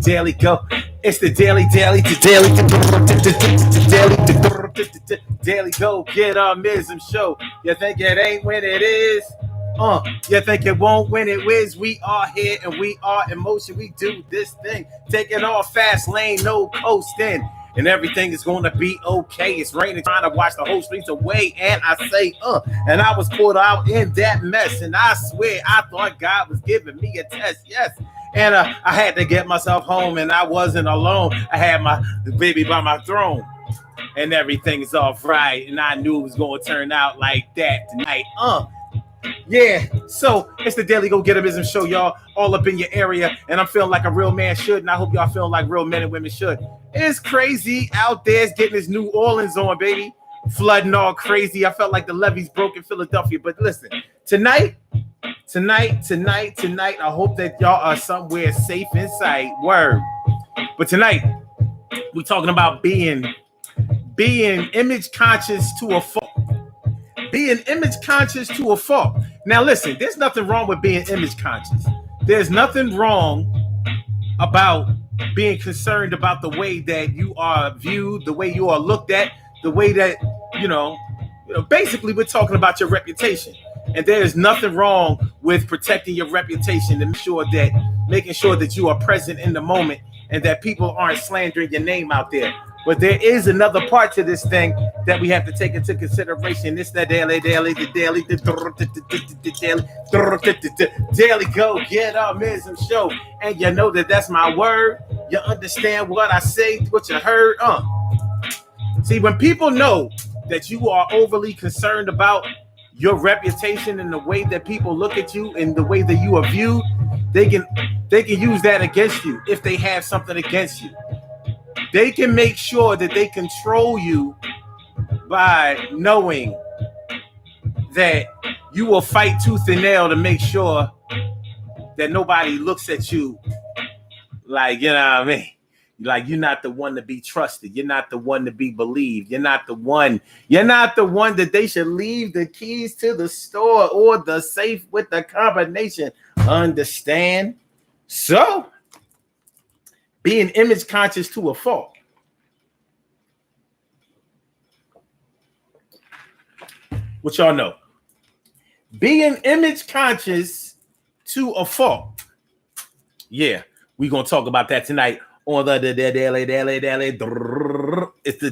daily go. It's the daily go. Get mism show. You think it ain't when it is? You think it won't when it is? We are here and we are in motion. We do this thing, taking off fast lane, no coasting. And everything is going to be okay. It's raining, trying to wash the whole streets away. And I say, and I was caught out in that mess. And I swear, I thought God was giving me a test. Yes. And I had to get myself home, and I wasn't alone. I had my baby by my throne, and everything's all right. And I knew it was going to turn out like that tonight. Yeah, so it's the Daily Go Getimism show, y'all, all up in your area, and I'm feeling like a real man should, and I hope y'all feeling like real men and women should. It's crazy out there. It's getting this New Orleans on, baby. Flooding all crazy. I felt like the levees broke in Philadelphia. But listen, tonight, I hope that y'all are somewhere safe inside. Word. But tonight, we're talking about being image conscious to a fault. Being image conscious to a fault. Now, listen, there's nothing wrong with being image conscious. There's nothing wrong about being concerned about the way that you are viewed, the way you are looked at, the way that, basically we're talking about your reputation. And there is nothing wrong with protecting your reputation and making sure that you are present in the moment and that people aren't slandering your name out there. But there is another part to this thing that we have to take into consideration. It's the daily go get mism show. And you know that's my word. You understand what I say, what you heard. See, when people know that you are overly concerned about your reputation and the way that people look at you and the way that you are viewed, they can use that against you if they have something against you. They can make sure that they control you by knowing that you will fight tooth and nail to make sure that nobody looks at you like, you know what I mean? Like, you're not the one to be trusted. You're not the one to be believed. You're not the one that they should leave the keys to the store or the safe with the combination. Understand? So, being image conscious to a fault. What y'all know? Being image conscious to a fault. Yeah, we're going to talk about that tonight on the daily. It's the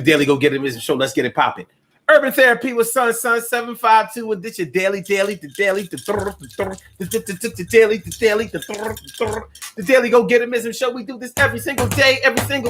daily go get it show. Let's get it popping. Urban Therapy with Sun 752, and this your daily, the daily go get it missing show. We do this every single day, every day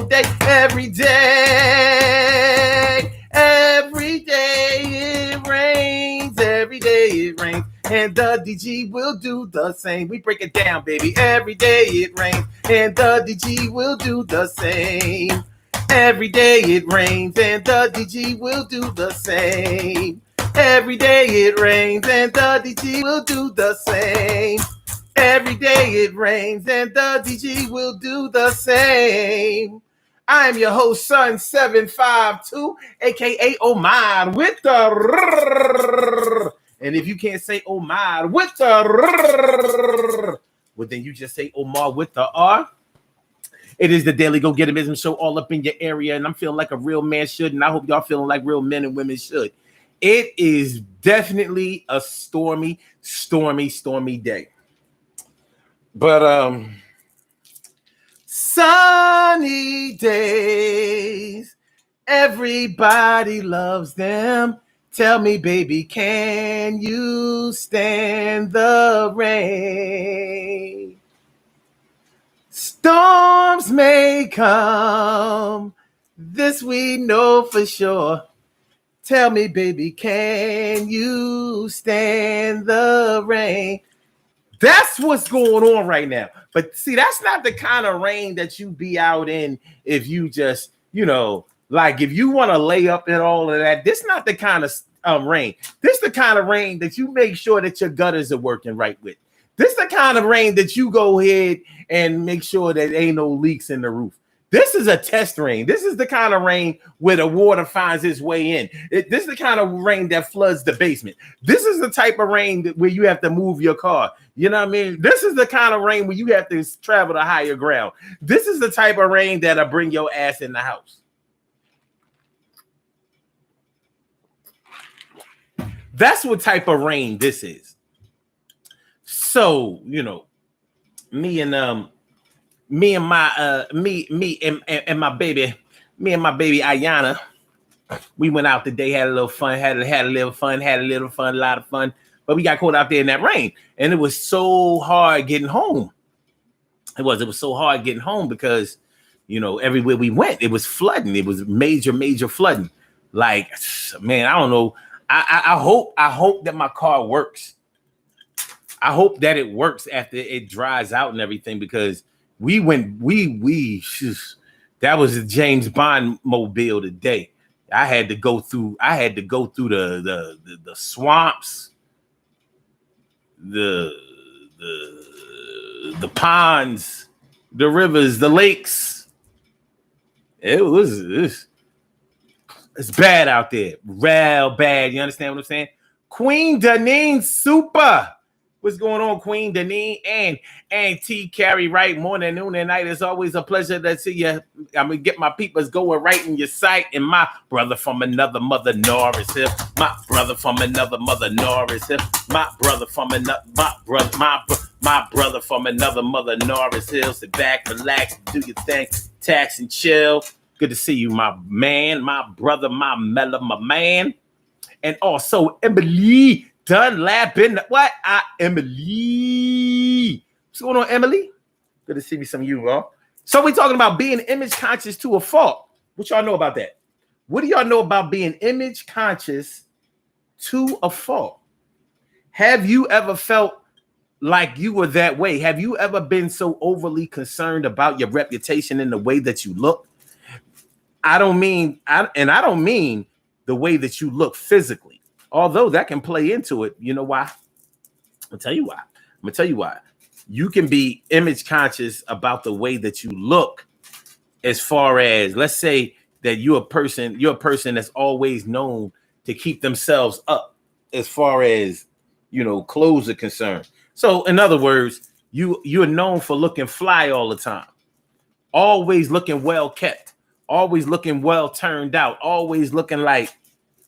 it rains, and the DG will do the same. We break it down, baby. Every day it rains, and the DG will do the same. Every day it rains and the DG will do the same. Every day it rains and the DG will do the same. Every day it rains and the DG will do the same. I am your host, Sun 752, aka Omar with the. And if you can't say Omar with the, well, then you just say Omar with the R. It is the Daily Go Getimism show, all up in your area, and I'm feeling like a real man should, and I hope y'all feeling like real men and women should. It is definitely a stormy day. But sunny days, everybody loves them. Tell me, baby, can you stand the rain? Storms may come, this we know for sure. Tell me, baby, can you stand the rain? That's what's going on right now. But see, that's not the kind of rain that you be out in if you just, like if you want to lay up and all of that. This not the kind of rain. This the kind of rain that you make sure that your gutters are working right with. This the kind of rain that you go ahead and make sure that ain't no leaks in the roof. This is a test rain. This is the kind of rain where the water finds its way in. This is the kind of rain that floods the basement. This is the type of rain where you have to move your car. You know what I mean? This is the kind of rain where you have to travel to higher ground. This is the type of rain that'll bring your ass in the house. That's what type of rain this is. So, you know, me and my baby Ayana, we went out today, had a little fun, had a lot of fun, but we got caught out there in that rain, and it was so hard getting home. It was so hard getting home because, you know, everywhere we went, it was flooding. It was major flooding. Like, man, I don't know. I hope that my car works. I hope that it works after it dries out and everything, because that was a James Bond mobile today. I had to go through the swamps, the ponds, the rivers, the lakes. It's bad out there. Real bad. You understand what I'm saying? Queen Deneen Super. What's going on, Queen Deneen and T Carrie, right? Morning, noon, and night. It's always a pleasure to see you. I'm gonna get my peepers going right in your sight. And my brother from another mother, Norris Hill. My brother from another mother, Norris Hill. My brother from another from another mother, Norris Hill. Sit back, relax, do your thing, tax and chill. Good to see you, my man, my brother, my Mella, my man. And also Emily Dunlap in the, what? Emily. What's going on, Emily? Good to see me, some of you, bro. So we're talking about being image conscious to a fault. What y'all know about that? What do y'all know about being image conscious to a fault? Have you ever felt like you were that way? Have you ever been so overly concerned about your reputation and the way that you look? I don't mean the way that you look physically, although that can play into it. You know why? I'll tell you why. I'm gonna tell you why. You can be image conscious about the way that you look, as far as, let's say that you're a person that's always known to keep themselves up, as far as, you know, clothes are concerned. So in other words, you're known for looking fly all the time, always looking well kept, always looking well turned out, always looking like,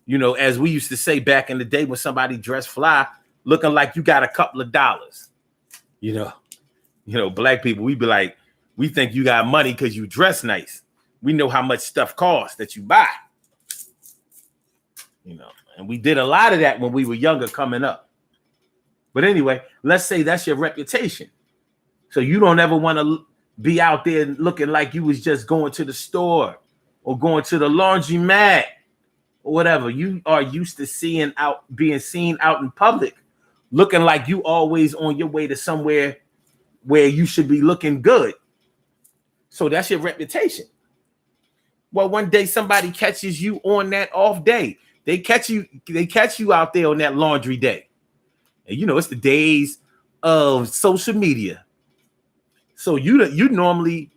you know, as we used to say back in the day when somebody dressed fly, looking like you got a couple of dollars. You know, black people, we be like, we think you got money because you dress nice. We know how much stuff costs that you buy. You know, and we did a lot of that when we were younger coming up. But anyway, let's say that's your reputation. So you don't ever want to be out there looking like you was just going to the store or going to the laundromat or whatever. You are used to being seen out in public, looking like you always on your way to somewhere where you should be looking good. So that's your reputation. Well, one day somebody catches you on that off day. They catch you out there on that laundry day. And you know, it's the days of social media. So you're normally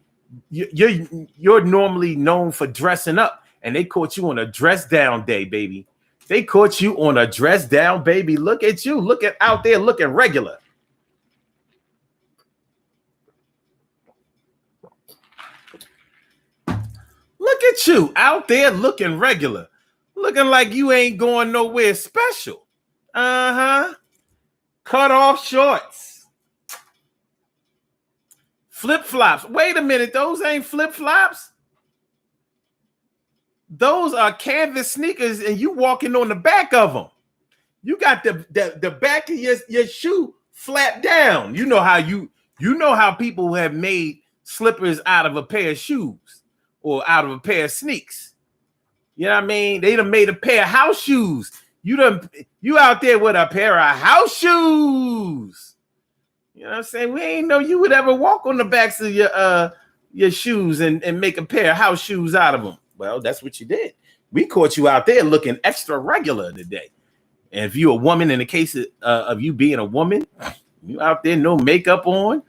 known for dressing up, and they caught you on a dress down day, baby. They caught you on a dress down, baby. Look at you, out there looking regular. Look at you out there looking regular, looking like you ain't going nowhere special. Cut off shorts. Flip-flops. Wait a minute, those ain't flip-flops. Those are canvas sneakers, and you walking on the back of them. You got the back of your shoe flat down. You know how people have made slippers out of a pair of shoes or out of a pair of sneaks. You know what I mean? They done made a pair of house shoes. You out there with a pair of house shoes. You know what I'm saying? We ain't know you would ever walk on the backs of your shoes and make a pair of house shoes out of them. Well, that's what you did. We caught you out there looking extra regular today. And if you're a woman, in the case of you being a woman, you out there, no makeup on.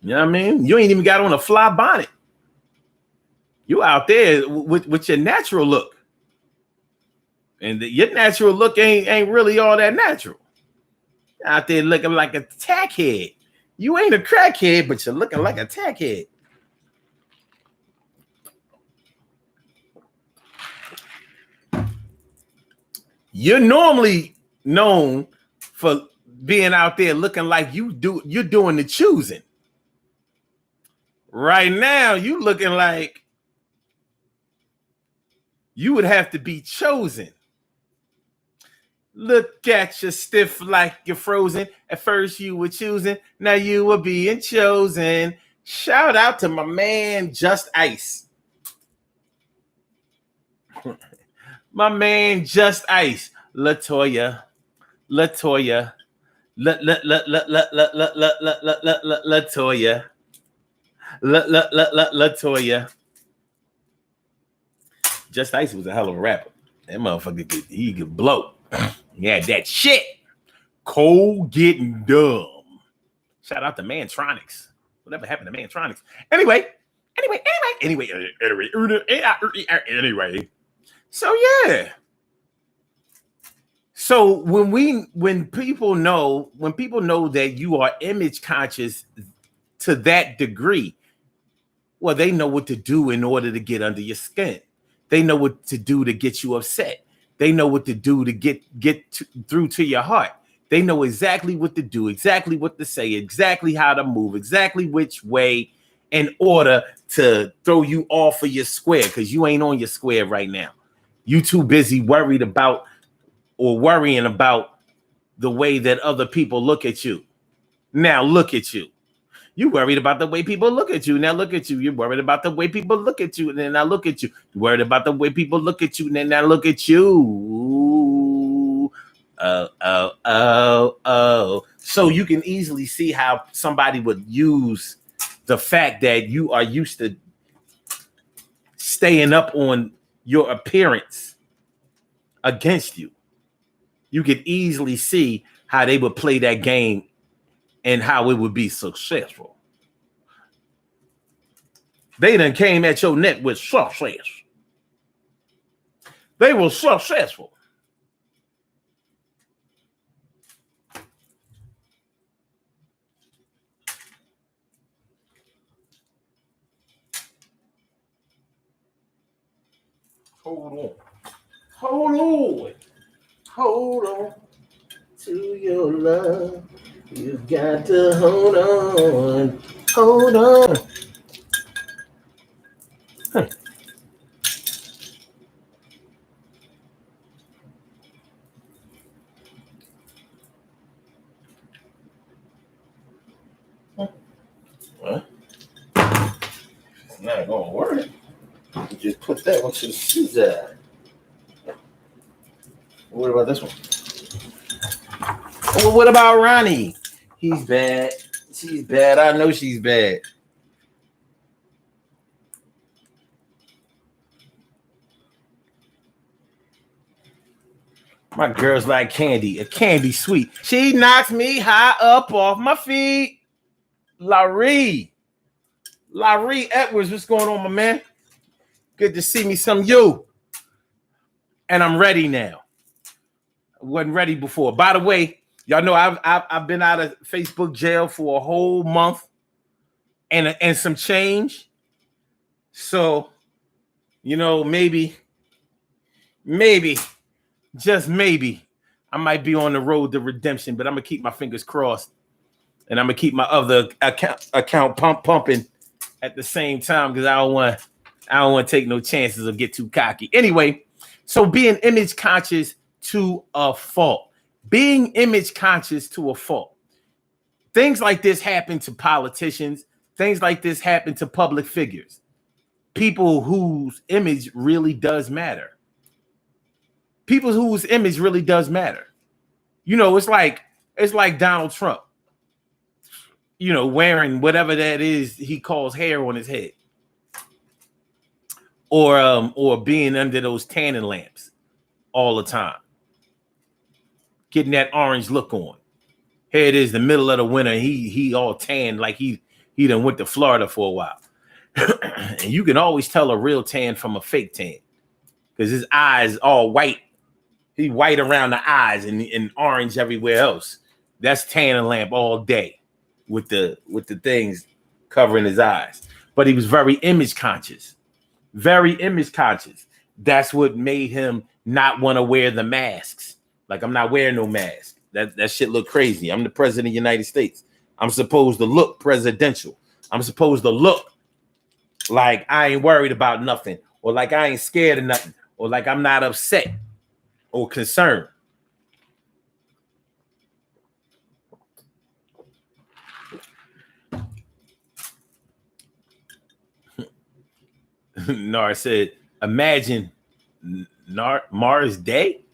You know what I mean? You ain't even got on a fly bonnet. You out there with your natural look. And your natural look ain't really all that natural. Out there looking like a tackhead. You ain't a crackhead, but you're looking like a tackhead. You're normally known for being out there looking like you're doing the choosing. Right now, you looking like you would have to be chosen. Look at you stiff like you're frozen. At first you were choosing, now you were being chosen. Shout out to my man Just Ice. My man Just Ice. Latoya. Latoya. Latoya. Latoya. Just Ice was a hell of a rapper. That motherfucker he could blow. He had that shit. Cold getting dumb. Shout out to Mantronics. Whatever happened to Mantronics? Anyway. So yeah. So when people know that you are image conscious to that degree, well, they know what to do in order to get under your skin. They know what to do to get you upset. They know what to do to get through to your heart. They know exactly what to do, exactly what to say, exactly how to move, exactly which way in order to throw you off of your square, because you ain't on your square right now. You too busy worrying about the way that other people look at you. Now look at you. You worried about the way people look at you. Now look at you. You're worried about the way people look at you. And then now look at you. You're worried about the way people look at you. And then now look at you. Oh. So you can easily see how somebody would use the fact that you are used to staying up on your appearance against you. You could easily see how they would play that game and how it would be successful. They done came at your neck with success. They were successful. Hold on to your love. You got to hold on. Well, it's not gonna work. You just put that one to the side. What about this one? Well, what about Ronnie? He's bad. She's bad. I know she's bad. My girl's like candy, a candy sweet. She knocks me high up off my feet. Larry Edwards, what's going on, my man? Good to see me some you. And I'm ready now. I wasn't ready before. By the way, y'all know I've been out of Facebook jail for a whole month and some change. So, you know, maybe, just maybe, I might be on the road to redemption, but I'm gonna keep my fingers crossed. And I'm gonna keep my other account pumping at the same time, because I don't want to take no chances or get too cocky. Anyway, so being image conscious to a fault. Being image conscious to a fault. Things like this happen to politicians. Things like this happen to public figures. People whose image really does matter. People whose image really does matter. You know, it's like Donald Trump. You know, wearing whatever that is he calls hair on his head. Or being under those tanning lamps all the time. Getting that orange look on. Here it is, the middle of the winter. He all tan like he done went to Florida for a while. And you can always tell a real tan from a fake tan because his eyes all white. He white around the eyes and orange everywhere else. That's tanning lamp all day with the things covering his eyes. But he was very image conscious. Very image conscious. That's what made him not want to wear the masks. Like, I'm not wearing no mask. That shit look crazy. I'm the president of the United States. I'm supposed to look presidential. I'm supposed to look like I ain't worried about nothing, or like I ain't scared of nothing, or like I'm not upset or concerned. Nar said, imagine Mars Day.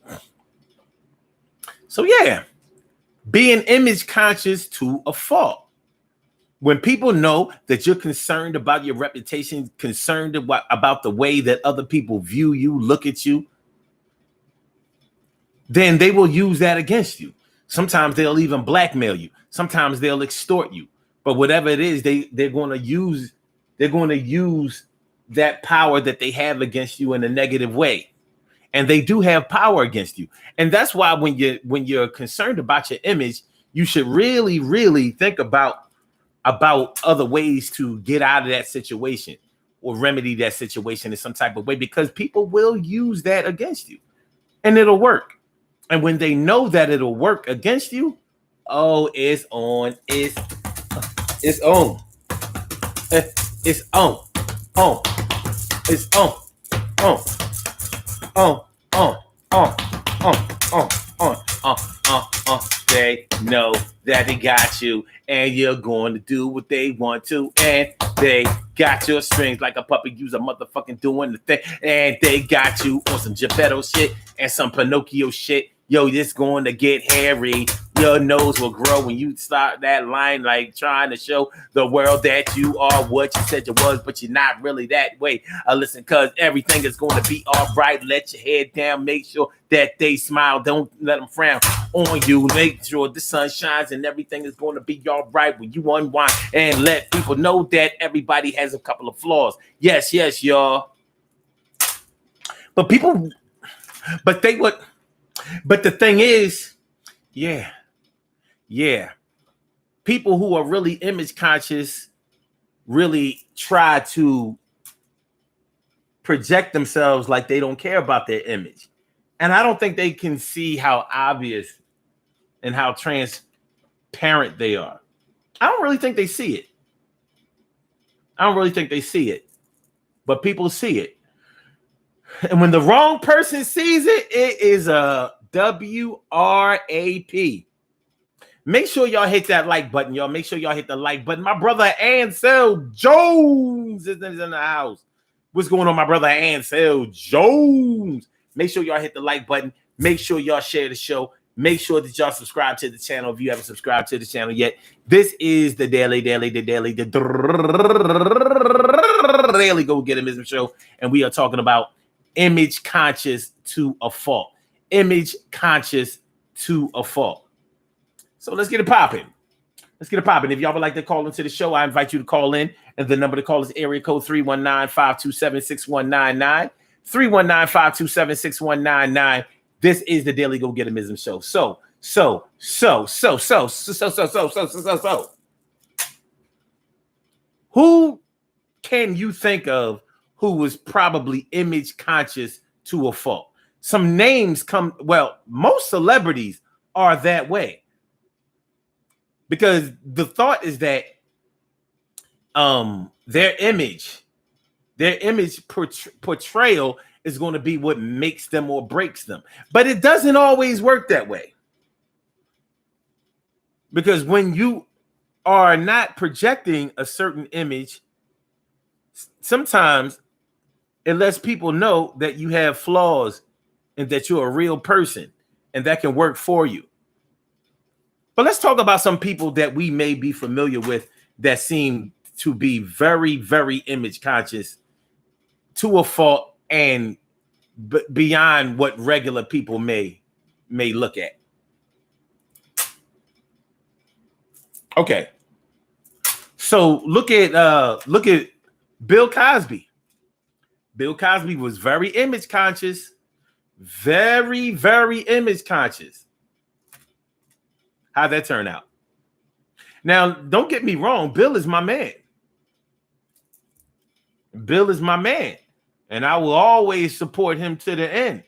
So yeah, being image conscious to a fault. When people know that you're concerned about your reputation, concerned about the way that other people view you, look at you, then they will use that against you. Sometimes they'll even blackmail you. Sometimes they'll extort you. But whatever it is, they're going to use that power that they have against you in a negative way. And they do have power against you. And that's why when you're concerned about your image, you should really, really think about other ways to get out of that situation or remedy that situation in some type of way, because people will use that against you and it'll work. And when they know that it'll work against you, oh, it's on. It's on. It's on. On. It's on. On. On. On. On. On. They know that they got you, and you're going to do what they want to, and they got your strings like a puppet. Use a motherfucking doing the thing, and they got you on some Geppetto shit and some Pinocchio shit. Yo, this going to get hairy. Your nose will grow when you start that line, like trying to show the world that you are what you said you was, but you're not really that way. Listen, cause everything is going to be all right. Let your head down. Make sure that they smile. Don't let them frown on you. Make sure the sun shines and everything is going to be all right when you unwind, and let people know that everybody has a couple of flaws. Yes, y'all. But the thing is, yeah. People who are really image conscious really try to project themselves like they don't care about their image. And I don't think they can see how obvious and how transparent they are. I don't really think they see it. But people see it. And when the wrong person sees it, it is a WRAP. Make sure y'all hit that like button, y'all. Make sure y'all hit the like button. My brother Ansel Jones is in the house. What's going on, my brother Ansel Jones? Make sure y'all hit the like button. Make sure y'all share the show. Make sure that y'all subscribe to the channel if you haven't subscribed to the channel yet. This is the Daily Go Getism show, and we are talking about image conscious to a fault. Image conscious to a fault. So let's get it popping. If y'all would like to call into the show, I invite you to call in. And the number to call is area code 319-527-6199. 319-527-6199. This is the Daily Go Getism show. So. Who can you think of who was probably image conscious to a fault? Some names come, well, most celebrities are that way. Because the thought is that their image portrayal is going to be what makes them or breaks them. But it doesn't always work that way. Because when you are not projecting a certain image, sometimes it lets people know that you have flaws and that you're a real person, and that can work for you. But let's talk about some people that we may be familiar with that seem to be very, very image conscious to a fault and beyond what regular people may look at. Okay. So look at Bill Cosby. Bill Cosby was very image conscious. Very, very image conscious. How'd that turn out? Now, don't get me wrong. Bill is my man. Bill is my man. And I will always support him to the end.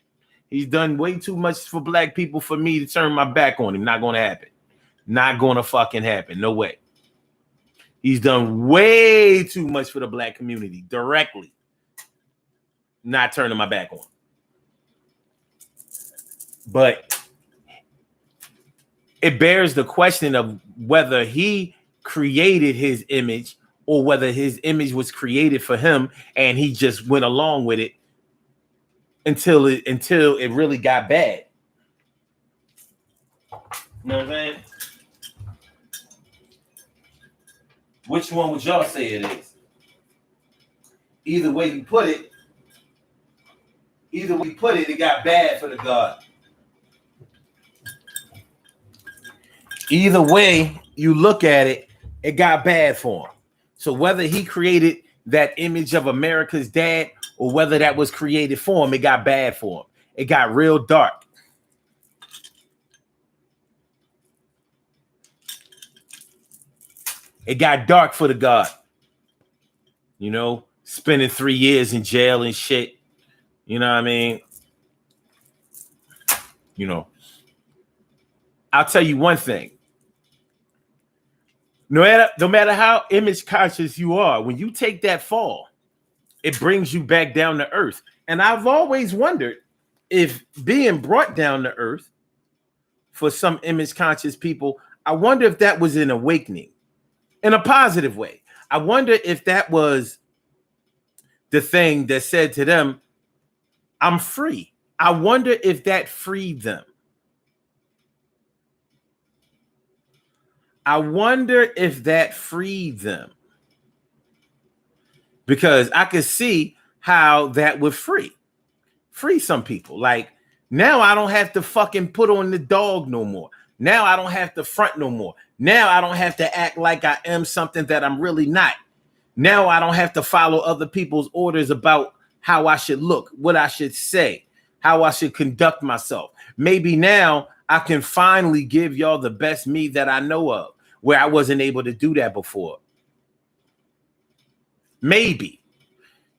He's done way too much for black people for me to turn my back on him. Not going to happen. Not going to fucking happen. No way. He's done way too much for the black community directly. Not turning my back on. But it bears the question of whether he created his image or whether his image was created for him and he just went along with it until it really got bad. You know what I'm saying? Which one would y'all say it is? Either way you put it, it got bad for the God. Either way you look at it, it got bad for him. So whether he created that image of America's dad or whether that was created for him, it got bad for him. It got real dark. It got dark for the God. You know, spending 3 years in jail and shit. You know what I mean? You know, I'll tell you one thing. No matter how image conscious you are, when you take that fall, it brings you back down to earth. And I've always wondered if being brought down to earth for some image conscious people, I wonder if that was an awakening in a positive way. I wonder if that was the thing that said to them, I'm free. I wonder if that freed them. I wonder if that freed them. Because I could see how that would free some people. Like, now I don't have to fucking put on the dog no more. Now I don't have to front no more. Now I don't have to act like I am something that I'm really not. Now I don't have to follow other people's orders about how I should look, what I should say, how I should conduct myself. Maybe now I can finally give y'all the best me that I know of, where I wasn't able to do that before. Maybe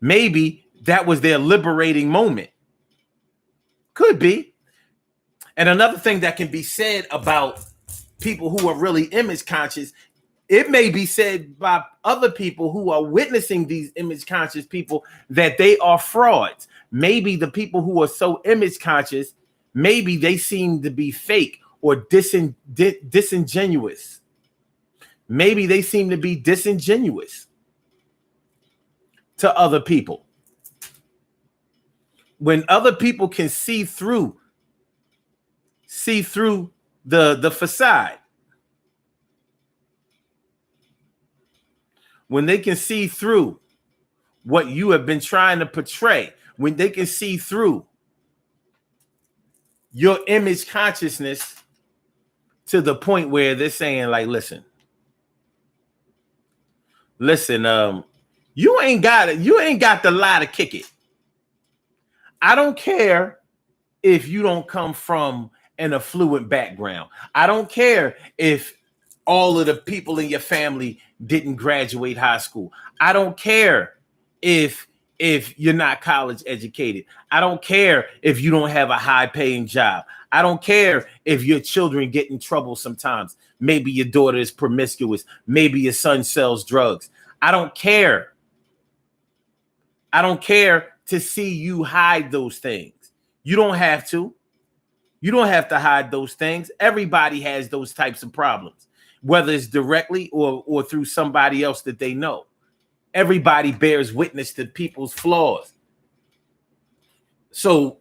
that was their liberating moment. Could be. And another thing that can be said about people who are really image conscious, it may be said by other people who are witnessing these image conscious people that they are frauds. Maybe the people who are so image conscious, maybe they seem to be fake or disingenuous. Maybe they seem to be disingenuous to other people. When other people can see through the facade, when they can see through what you have been trying to portray, when they can see through your image consciousness to the point where they're saying, like, listen, you ain't got the lie to kick it. I don't care if you don't come from an affluent background. I don't care if all of the people in your family didn't graduate high school. I don't care if you're not college educated. I don't care if you don't have a high paying job. I don't care if your children get in trouble sometimes. Maybe your daughter is promiscuous. Maybe your son sells drugs. I don't care. I don't care to see you hide those things. You don't have to. You don't have to hide those things. Everybody has those types of problems, whether it's directly or through somebody else that they know. Everybody bears witness to people's flaws. So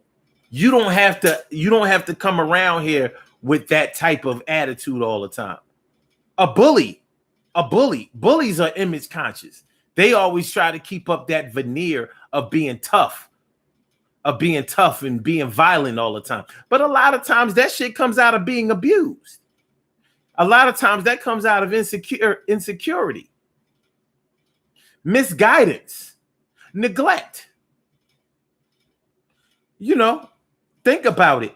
you don't have to come around here with that type of attitude all the time. Bullies are image conscious. They always try to keep up that veneer of being tough and being violent all the time. But a lot of times that shit comes out of being abused. A lot of times that comes out of insecurity. misguidance, neglect. You know, think about it.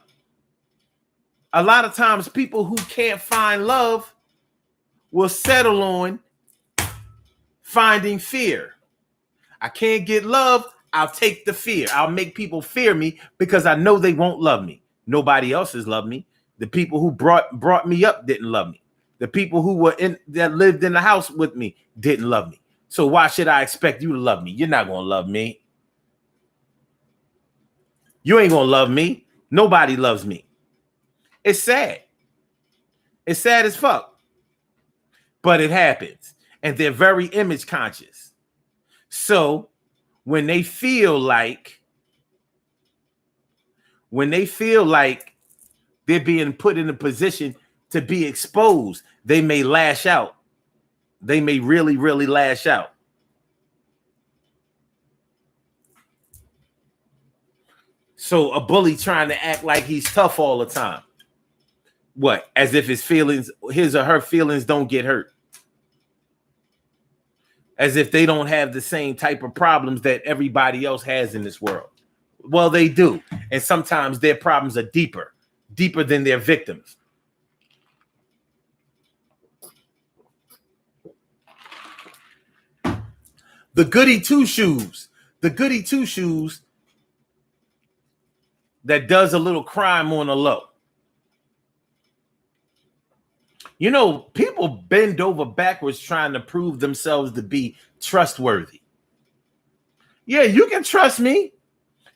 A lot of times people who can't find love will settle on finding fear. I can't get love. I'll take the fear. I'll make people fear me because I know they won't love me. Nobody else has loved me. The people who brought me up didn't love me. The people who were that lived in the house with me didn't love me. So why should I expect you to love me? You're not going to love me. You ain't going to love me. Nobody loves me. It's sad. It's sad as fuck. But it happens. And they're very image conscious. So when they feel like they're being put in a position to be exposed, they may lash out. They may really, really lash out. So a bully trying to act like he's tough all the time. What? As if his or her feelings don't get hurt. As if they don't have the same type of problems that everybody else has in this world. Well, they do. And sometimes their problems are deeper than their victims. The goody two shoes that does a little crime on the low. You know, people bend over backwards trying to prove themselves to be trustworthy. Yeah, you can trust me.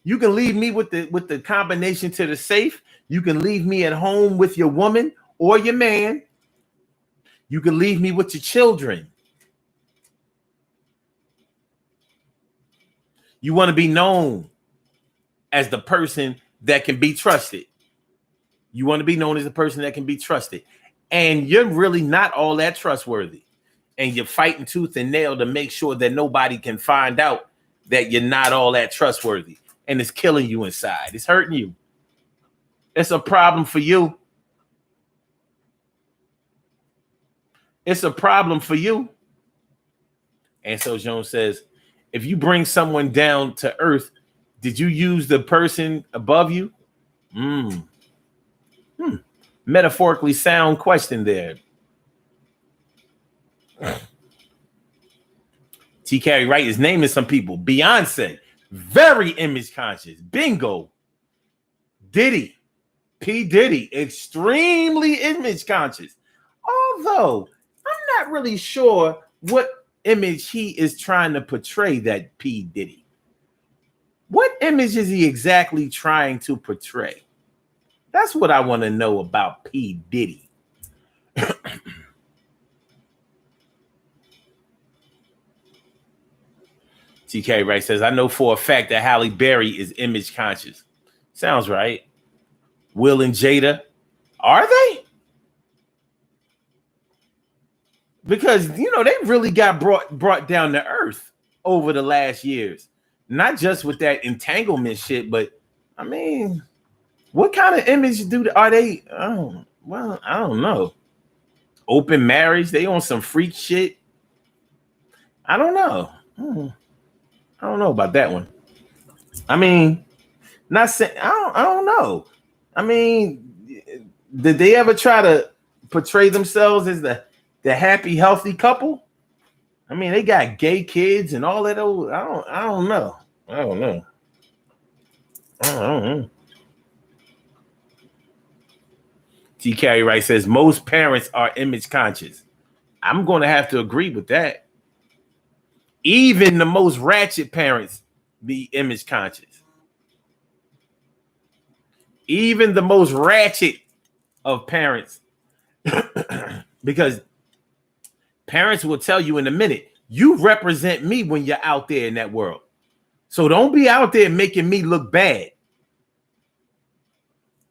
You can leave me with the combination to the safe. You can leave me at home with your woman or your man. You can leave me with your children. You want to be known as the person that can be trusted. You want to be known as the person that can be trusted. And you're really not all that trustworthy. And you're fighting tooth and nail to make sure that nobody can find out that you're not all that trustworthy. And it's killing you inside. It's hurting you. It's a problem for you. It's a problem for you. And so Jones says, if you bring someone down to earth, did you use the person above you? Metaphorically sound question there. T. Carey Wright is naming some people. Beyonce, very image conscious. Bingo. Diddy, P. Diddy, extremely image conscious. Although I'm not really sure what image he is trying to portray, that P. Diddy. What image is he exactly trying to portray? That's what I want to know about P. Diddy. TK Wright says, I know for a fact that Halle Berry is image conscious. Sounds right. Will and Jada, are they? Because, you know, they really got brought down to earth over the last years. Not just with that entanglement shit, but, I mean, what kind of image are they? Oh, well, I don't know. Open marriage? They on some freak shit? I don't know. I don't know about that one. I mean, not saying I don't know. I mean, did they ever try to portray themselves as the happy, healthy couple? I mean, they got gay kids and all that. I don't know. T. Carey Wright says most parents are image conscious. I'm going to have to agree with that. Even the most ratchet parents be image conscious. Even the most ratchet of parents, because parents will tell you in a minute, you represent me when you're out there in that world. So don't be out there making me look bad.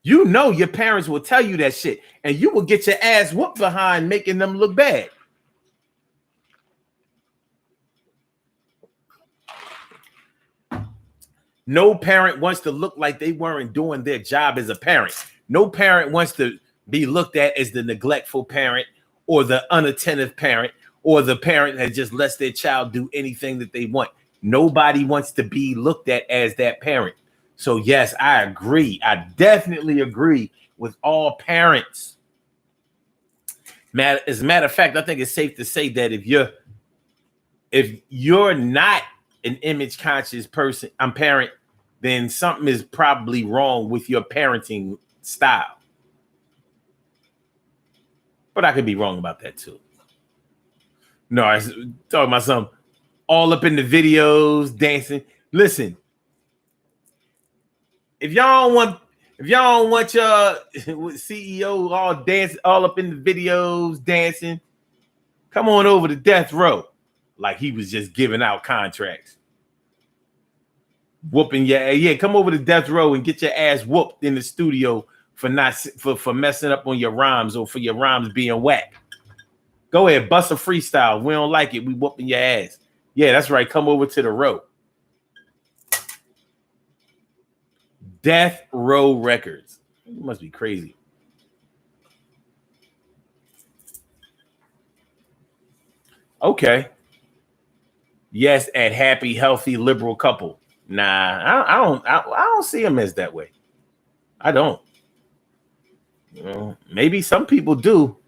You know your parents will tell you that shit, and you will get your ass whooped behind making them look bad. No parent wants to look like they weren't doing their job as a parent. No parent wants to be looked at as the neglectful parent or the unattentive parent or the parent that just lets their child do anything that they want. Nobody wants to be looked at as that parent. So yes, I agree. I definitely agree with all parents. As a matter of fact, I think it's safe to say that if you're not an image conscious person, parent, then something is probably wrong with your parenting style. But I could be wrong about that too. No, I was talking about something all up in the videos, dancing. Listen, if y'all don't want your CEO all dance all up in the videos, dancing, come on over to death row. Like he was just giving out contracts. Whooping your come over to death row and get your ass whooped in the studio for messing up on your rhymes or for your rhymes being whack. Go ahead, bust a freestyle. We don't like it. We whooping your ass. Yeah, that's right. Come over to the row. Death Row Records. It must be crazy. Okay. Yes, at happy, healthy, liberal couple. Nah, I don't see him as that way. I don't. Maybe some people do.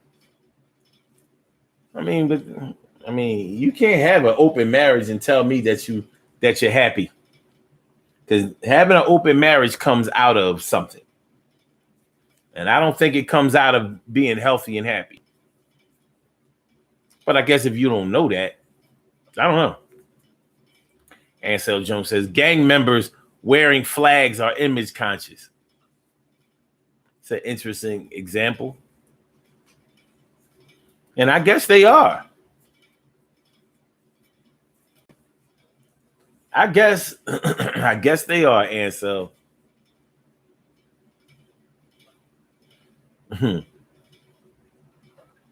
I mean, you can't have an open marriage and tell me that you're happy. Because having an open marriage comes out of something. And I don't think it comes out of being healthy and happy. But I guess if you don't know that, I don't know. Ansel Jones says, gang members wearing flags are image conscious. It's an interesting example. And I guess they are. I guess they are, Ansel.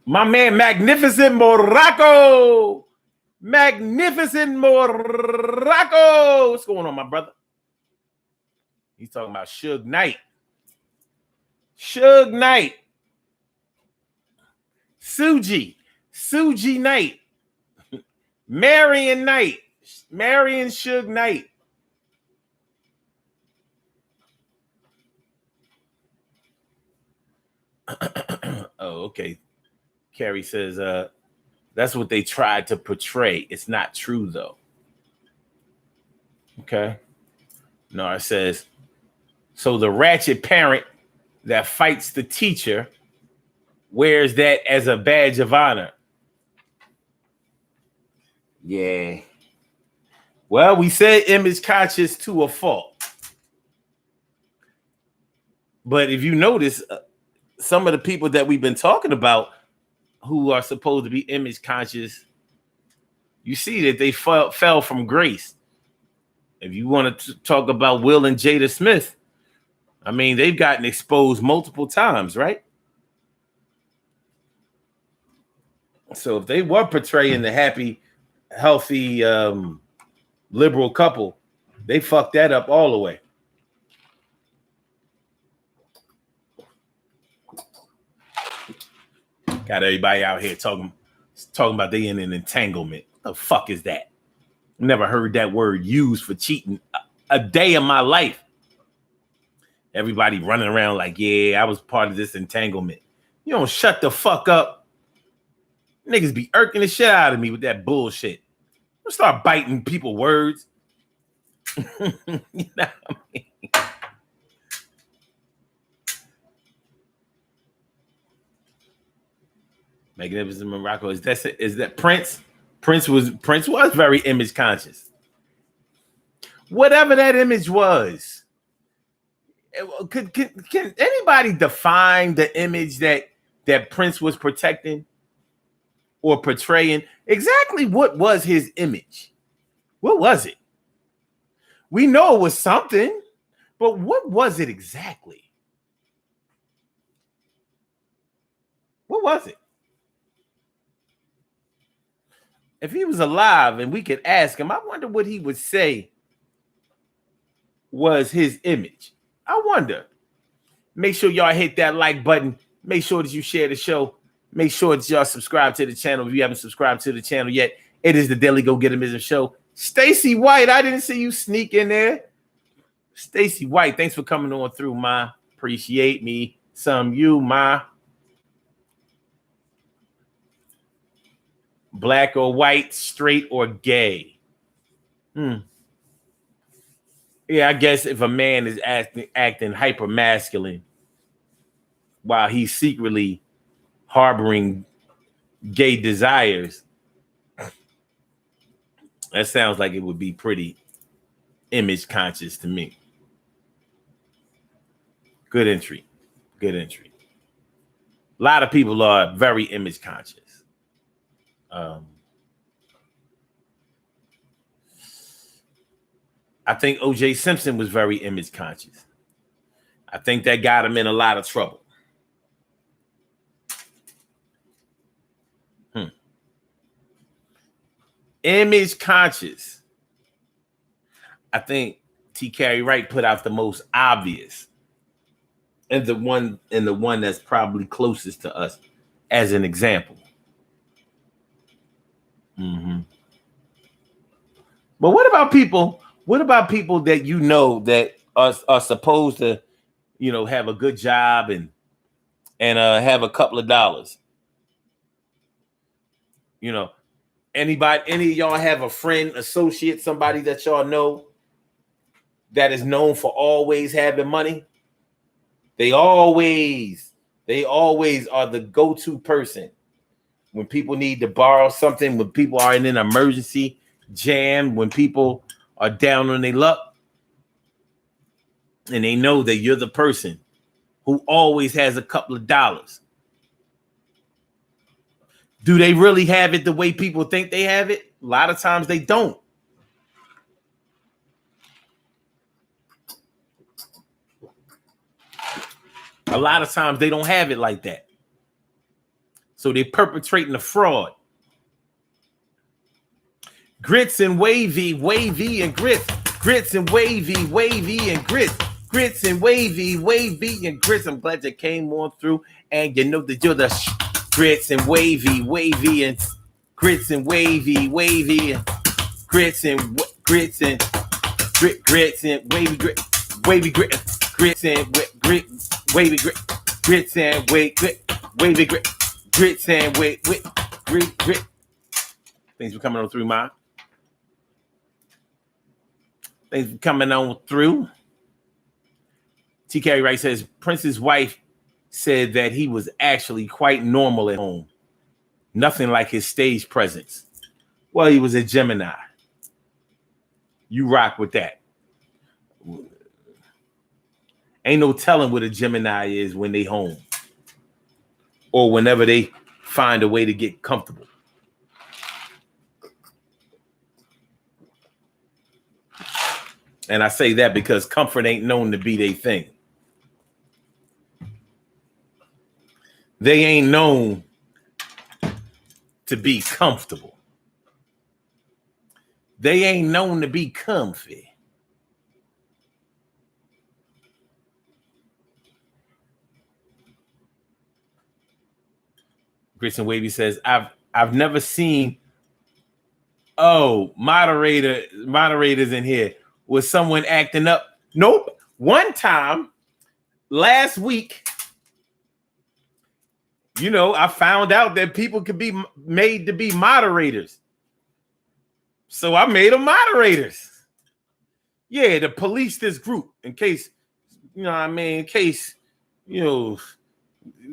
My man, Magnificent Morocco. Magnificent Morocco. What's going on, my brother? He's talking about Suge Knight. Suge Knight. Suji Knight. Marion Knight. Marion Suge Knight. Oh, okay. Carrie says, that's what they tried to portray. It's not true, though. Okay. Nora says, so the ratchet parent that fights the teacher wears that as a badge of honor. Yeah. Well, we said image conscious to a fault. But if you notice, some of the people that we've been talking about who are supposed to be image conscious, you see that they fell from grace. If you want to talk about Will and Jada Smith, I mean, they've gotten exposed multiple times, right? So if they were portraying the happy, healthy, liberal couple, they fucked that up all the way. Got everybody out here talking about they in an entanglement. The fuck is that? Never heard that word used for cheating a day of my life. Everybody running around like, yeah, I was part of this entanglement. You don't shut the fuck up. Niggas be irking the shit out of me with that bullshit. Don't start biting people words. You know what I mean? Magnificent Morocco. Is that Prince? Prince was very image conscious. Whatever that image was. Can anybody define the image that Prince was protecting or portraying? Exactly what was his image? What was it? We know it was something, but what was it exactly? What was it? If he was alive and we could ask him, I wonder what he would say was his image. I wonder. Make sure y'all hit that like button. Make sure that you share the show. Make sure that y'all subscribe to the channel if you haven't subscribed to the channel yet. It is the Daily Go Getimism Show. Stacy White, I didn't see you sneak in there. Stacy White, thanks for coming on through, ma. Appreciate me some you, ma. Black or white, straight or gay. Yeah, I guess if a man is acting hyper masculine while he's secretly harboring gay desires, that sounds like it would be pretty image conscious to me. Good entry. Good entry. A lot of people are very image conscious. I think O.J. Simpson was very image conscious. I think that got him in a lot of trouble. Image conscious. I think T. Carey Wright put out the most obvious and the one that's probably closest to us as an example. But what about people? What about people that you know that are supposed to, have a good job and have a couple of dollars? Any of y'all have a friend, associate, somebody that y'all know that is known for always having money? They always are the go-to person when people need to borrow something, when people are in an emergency jam, when people are down on their luck, and they know that you're the person who always has a couple of dollars. Do they really have it the way people think they have it? A lot of times they don't. A lot of times they don't have it like that. So they're perpetrating a fraud. Grits and wavy, wavy and grits. Grits and wavy, wavy and grits. Grits and wavy, wavy and grits. I'm glad you came on through, and you know that you're the grits and wavy, wavy and grits and wavy, wavy and grits and grits and grits and wavy grit, wavy grit, grits and grit, wavy grit, grits and wavy grit, grits and wavy grit. Thanks for coming on through, Ma. Thanks for coming on through. T. Carey Wright says Prince's wife said that he was actually quite normal at home. Nothing like his stage presence. Well, he was a Gemini. You rock with that. Ain't no telling what a Gemini is when they home or whenever they find a way to get comfortable. And I say that because comfort ain't known to be their thing. They ain't known to be comfortable. They ain't known to be comfy. Grayson Wavy says, I've never seen moderators in here. Was someone acting up? Nope. One time last week, I found out that people could be made to be moderators. So I made them moderators. Yeah, to police this group in case, in case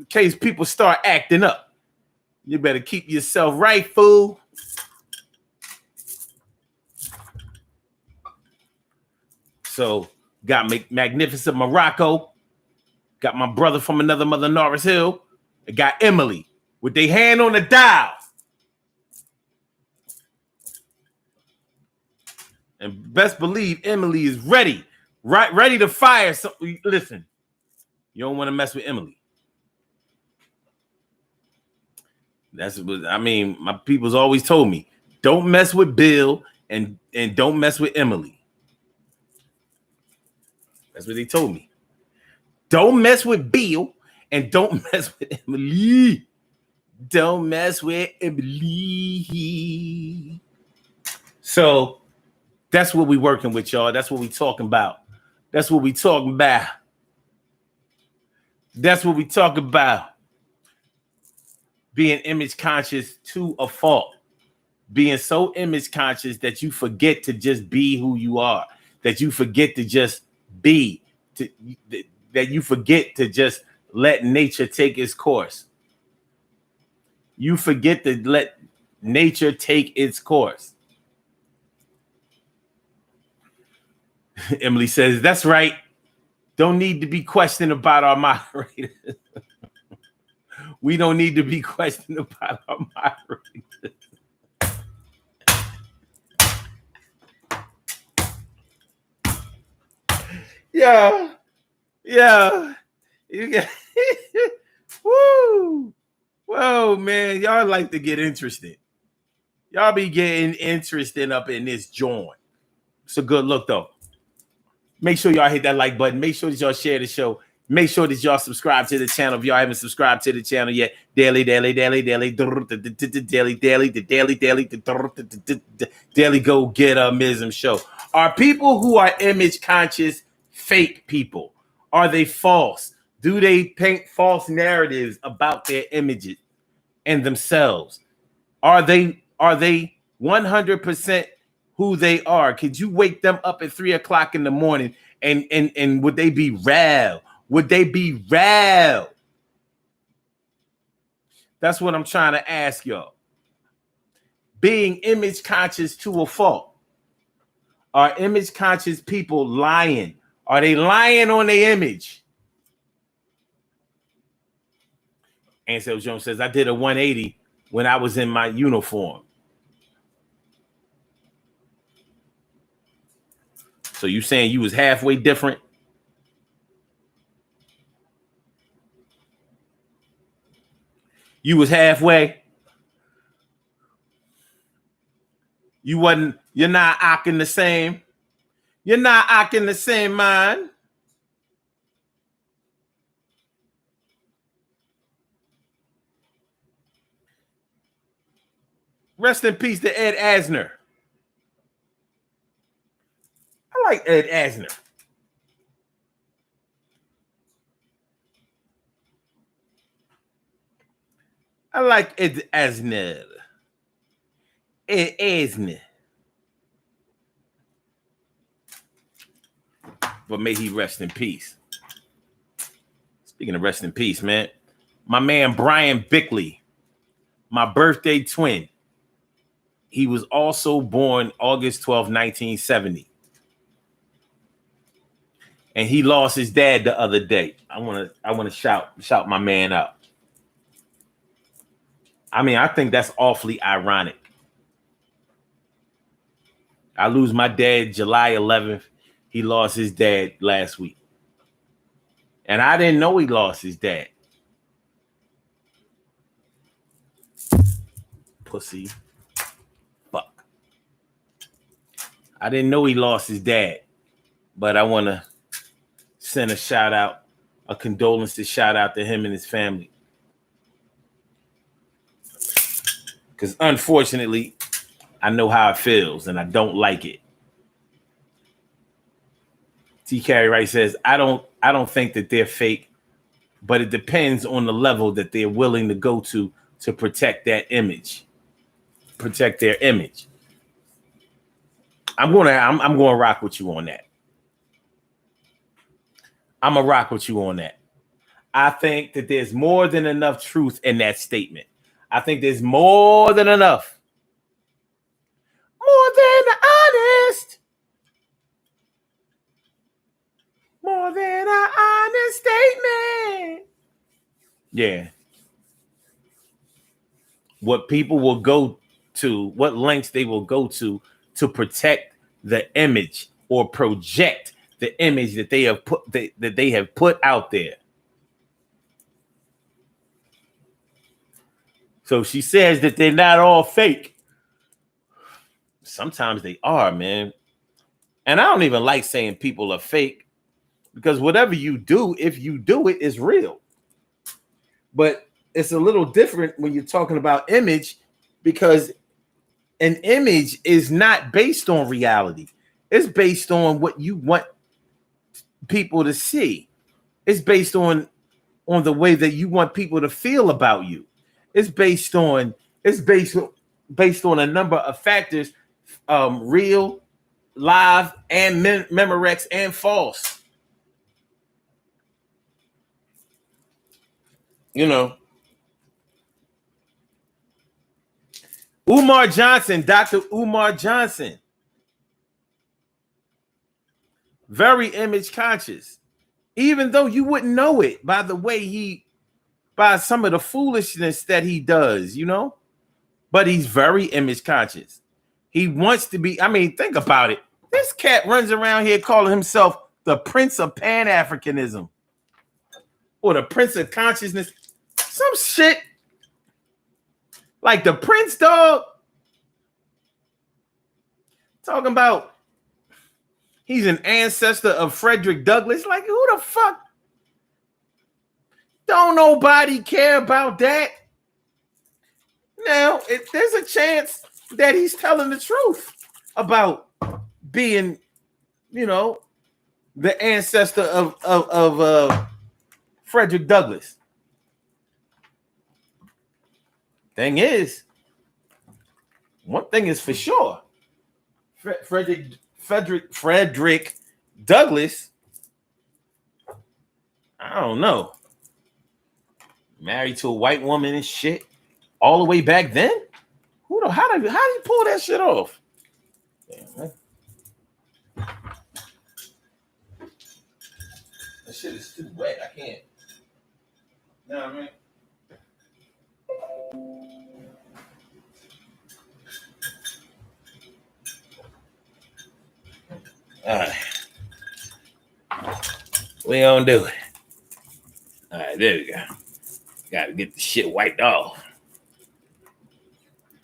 people start acting up. You better keep yourself right, fool. So got Magnificent Morocco, got my brother from another mother, Norris Hill, and got Emily with their hand on the dial. And best believe Emily is ready to fire. So listen, you don't want to mess with Emily. That's what my people's always told me, don't mess with Bill and don't mess with Emily. That's what they told me. Don't mess with Bill and don't mess with Emily. Don't mess with Emily. So that's what we working with, y'all. That's what we talking about. That's what we talking about. That's what we talk about. Being image conscious to a fault. Being so image conscious that you forget to just be who you are. That you forget to just be. That you forget to just let nature take its course. You forget to let nature take its course. Emily says, that's right. Don't need to be questioned about our moderators. We don't need to be questioned about our moderators. Yeah. You get woo. Whoa, man. Y'all like to get interested. Y'all be getting interested up in this joint. It's a good look, though. Make sure y'all hit that like button. Make sure that y'all share the show. Make sure that y'all subscribe to the channel if y'all haven't subscribed to the channel yet. Daily go get a mism show. Are people who are image conscious fake people? Are they false? Do they paint false narratives about their images and themselves? Are they 100% who they are? Could you wake them up at 3 o'clock in the morning and would they be real? Would they be real? That's what I'm trying to ask y'all. Being image conscious to a fault. Are image conscious people lying? Are they lying on their image? Ansel Jones says, I did a 180 when I was in my uniform. So you saying you was halfway different? You was halfway? You're not acting the same. You're not acting the same, man. Rest in peace to Ed Asner. I like Ed Asner. I like Ed Asner. Ed Asner. But may he rest in peace. Speaking of rest in peace, man. My man Brian Bickley, my birthday twin. He was also born August 12, 1970. And he lost his dad the other day. I want to shout my man out. I mean, I think that's awfully ironic. I lose my dad July 11th. He lost his dad last week. And I didn't know he lost his dad. Pussy. Fuck. I didn't know he lost his dad. But I want to send a shout out, a condolences shout out to him and his family. Because unfortunately, I know how it feels and I don't like it. T. Carey Wright says, I don't think that they're fake, but it depends on the level that they're willing to go to protect that image. Protect their image. I'm gonna rock with you on that. I'm gonna rock with you on that. I think that there's more than enough truth in that statement. I think there's more than enough. More than honest. More than an honest statement. Yeah. What people will go to, what lengths they will go to protect the image or project the image that they have put out there. So she says that they're not all fake. Sometimes they are, man. And I don't even like saying people are fake because whatever you do, if you do it, is real. But it's a little different when you're talking about image, because an image is not based on reality. It's based on what you want people to see. It's based on the way that you want people to feel about you. It's based on a number of factors, real, live, and Memorex and false. You know, Umar Johnson, Dr. Umar Johnson, very image conscious, even though you wouldn't know it by the way by some of the foolishness that he does, you know, but he's very image conscious. He wants to be, I mean, think about it. This cat runs around here calling himself the Prince of Pan-Africanism or the Prince of Consciousness. Some shit like the Prince, dog. Talking about he's an ancestor of Frederick Douglass. Like, who the fuck? Don't nobody care about that. Now, there's a chance that he's telling the truth about being, you know, the ancestor of Frederick Douglass. Thing is, one thing is for sure. Frederick Douglass, I don't know, married to a white woman and shit all the way back then. How did he pull that shit off? Damn, that shit is too wet. I can't. You know what I mean? All right. We gonna do it. All right, there we go. Got to get the shit wiped off.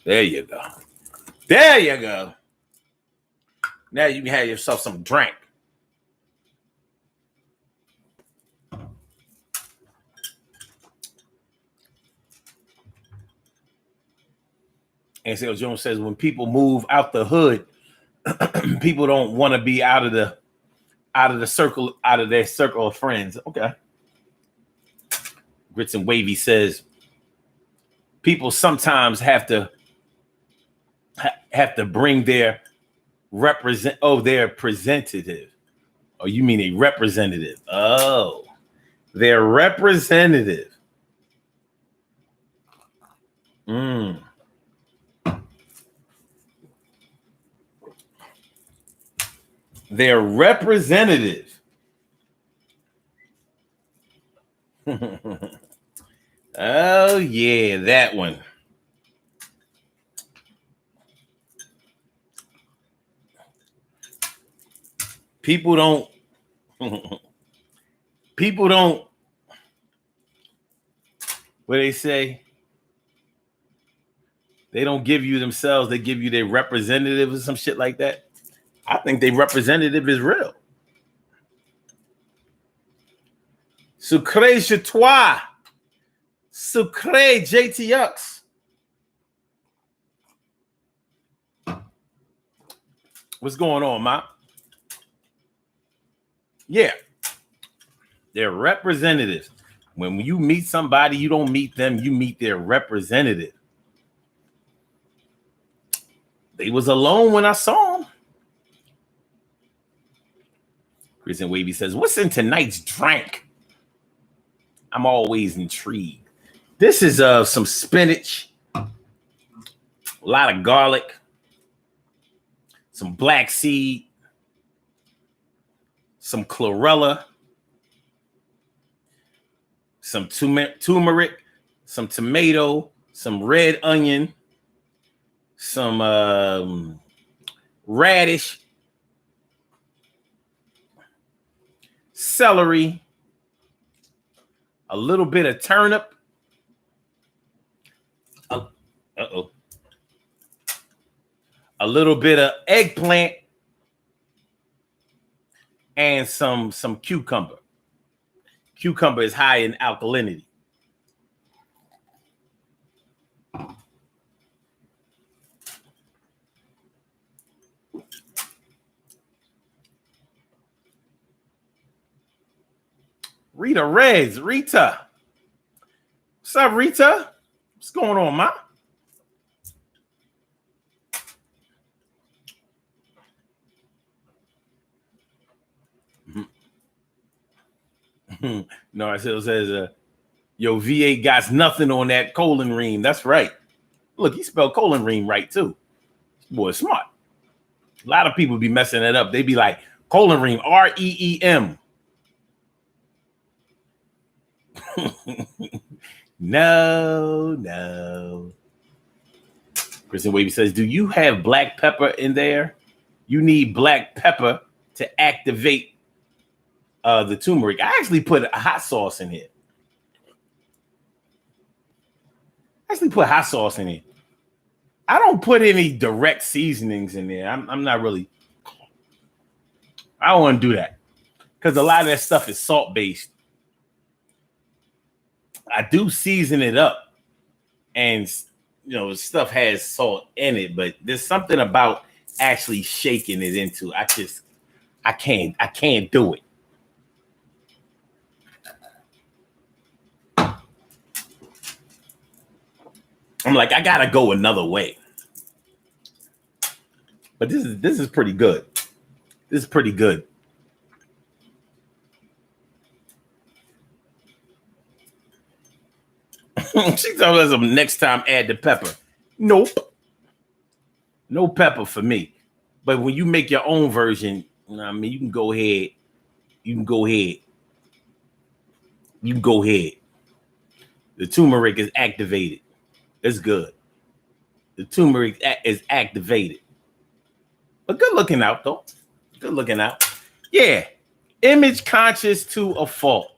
There you go. There you go. Now you can have yourself some drink. And so Jones says when people move out the hood, people don't want to be out of their circle of friends. Okay. Grits and Wavy says people sometimes have to bring their representative. Oh, you mean a representative? Oh, their representative. Their representative. Oh, yeah, that one. People don't, what they say? They don't give you themselves, they give you their representative or some shit like that. I think their representative is real. Sucré chez toi. Sucré JTX. What's going on, Ma? Yeah. They're representatives. When you meet somebody, you don't meet them, you meet their representative. They was alone when I saw them. Chris and Wavy says, what's in tonight's drink? I'm always intrigued. This is some spinach, a lot of garlic, some black seed, some chlorella, some turmeric, some tomato, some red onion, some radish, celery, a little bit of turnip. A little bit of eggplant and some cucumber. Cucumber is high in alkalinity. Rita Reds, Rita. What's up, Rita? What's going on, ma? No, it says, yo, V8 got nothing on that colon ream. That's right. Look, he spelled colon ream right, too. Boy, smart. A lot of people be messing it up. They be like, colon ream, R-E-E-M. No. Kristen Wavy says, do you have black pepper in there? You need black pepper to activate the turmeric. I actually put a hot sauce in it. I don't put any direct seasonings in there. I'm not really. I don't want to do that because a lot of that stuff is salt based. I do season it up, and stuff has salt in it, but there's something about actually shaking it into. I can't do it. I'm like, I gotta go another way. But this is pretty good. This is pretty good. She told us next time add the pepper. Nope. No pepper for me. But when you make your own version, you can go ahead. The turmeric is activated. It's good. The turmeric is activated. But good looking out, though. Good looking out. Yeah. Image conscious to a fault.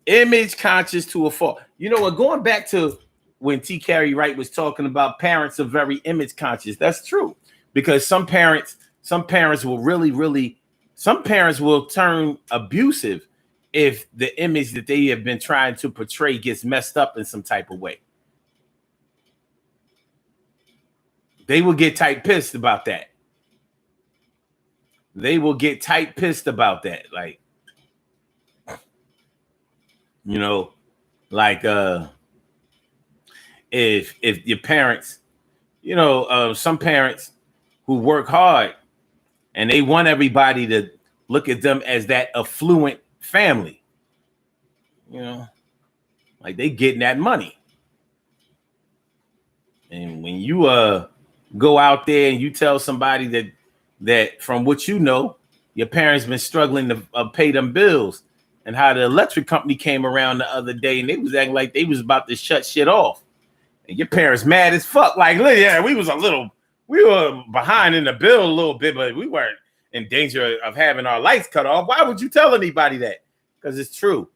Image conscious to a fault. You know what? Going back to when T. Carey Wright was talking about parents are very image conscious. That's true. Because some parents will really, some parents will turn abusive if the image that they have been trying to portray gets messed up in some type of way. They will get tight pissed about that. Like, if your parents, some parents who work hard and they want everybody to look at them as that affluent family, like they getting that money. And when you go out there and you tell somebody that from what your parents been struggling to pay them bills, and how the electric company came around the other day and they was acting like they was about to shut shit off. And your parents mad as fuck. Like, yeah, we were behind in the bill a little bit, but we weren't in danger of having our lights cut off. Why would you tell anybody that? Because it's true.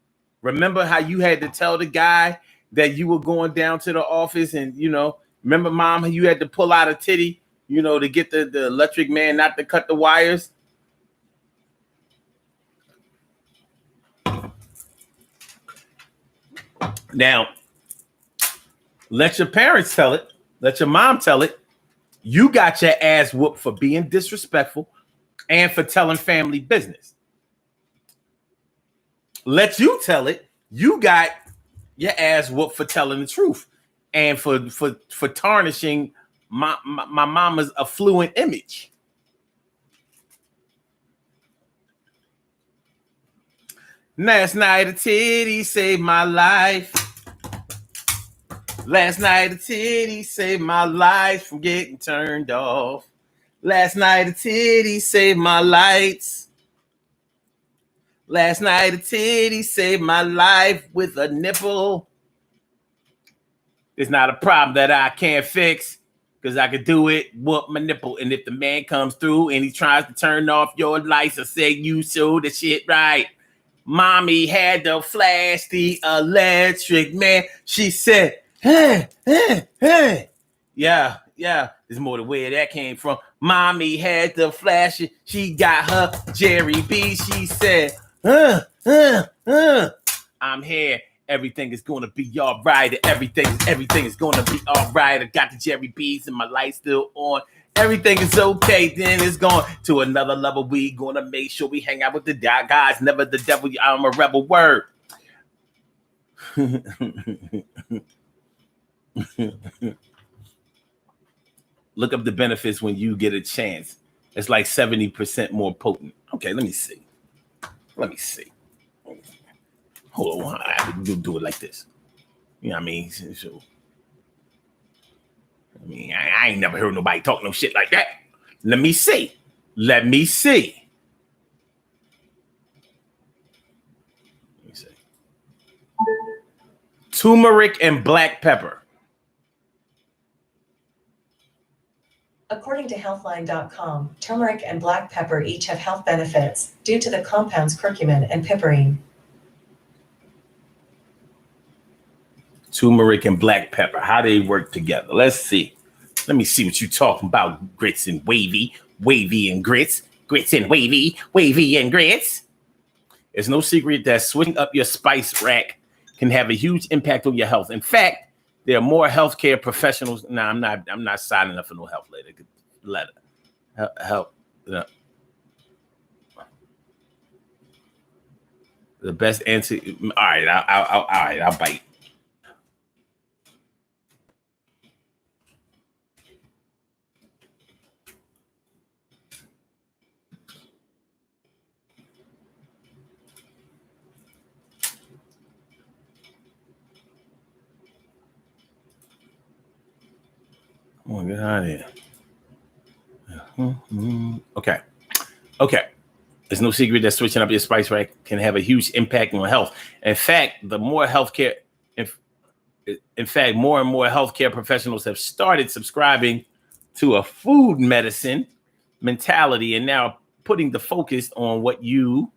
Remember how you had to tell the guy that you were going down to the office and, remember, Mom, how you had to pull out a titty, to get the electric man not to cut the wires? Now, let your parents tell it. Let your mom tell it. You got your ass whooped for being disrespectful and for telling family business. Let you tell it. You got your ass whooped for telling the truth and for tarnishing my mama's affluent image. Last night a titty saved my life. Last night a titty saved my life from getting turned off. Last night a titty saved my lights. Last night a titty saved my life with a nipple. It's not a problem that I can't fix, because I could do it with my nipple. And if the man comes through and he tries to turn off your lights or say you showed the shit right, Mommy had to flash the electric man. She said, hey. Yeah. There's more to where that came from. Mommy had to flash it. She got her Jerry B. She said, I'm here. Everything is going to be all right. Everything is going to be all right. I got the Jerry B's and my light still on. Everything is okay, then it's going to another level. We gonna make sure we hang out with the guys, never the devil. I'm a rebel. Word. Look up the benefits when you get a chance. It's like 70% more potent. Okay, let me see. Hold on, I have to do it like this. You know what I mean? So, I mean, I ain't never heard nobody talk no shit like that. Let me see. Let me see. Turmeric and black pepper. According to Healthline.com, turmeric and black pepper each have health benefits due to the compounds curcumin and piperine. Turmeric and black pepper, how they work together. Let's see. Let me see what you talking about. Grits and wavy, wavy and grits, grits and wavy, wavy and grits. It's no secret that switching up your spice rack can have a huge impact on your health. In fact, there are more healthcare professionals. No, I'm not signing up for no health letter. Help. The best answer. All right, I'll bite. Come on, get out of here. Okay. There's no secret that switching up your spice rack can have a huge impact on health. In fact, more and more healthcare professionals have started subscribing to a food medicine mentality and now putting the focus on what you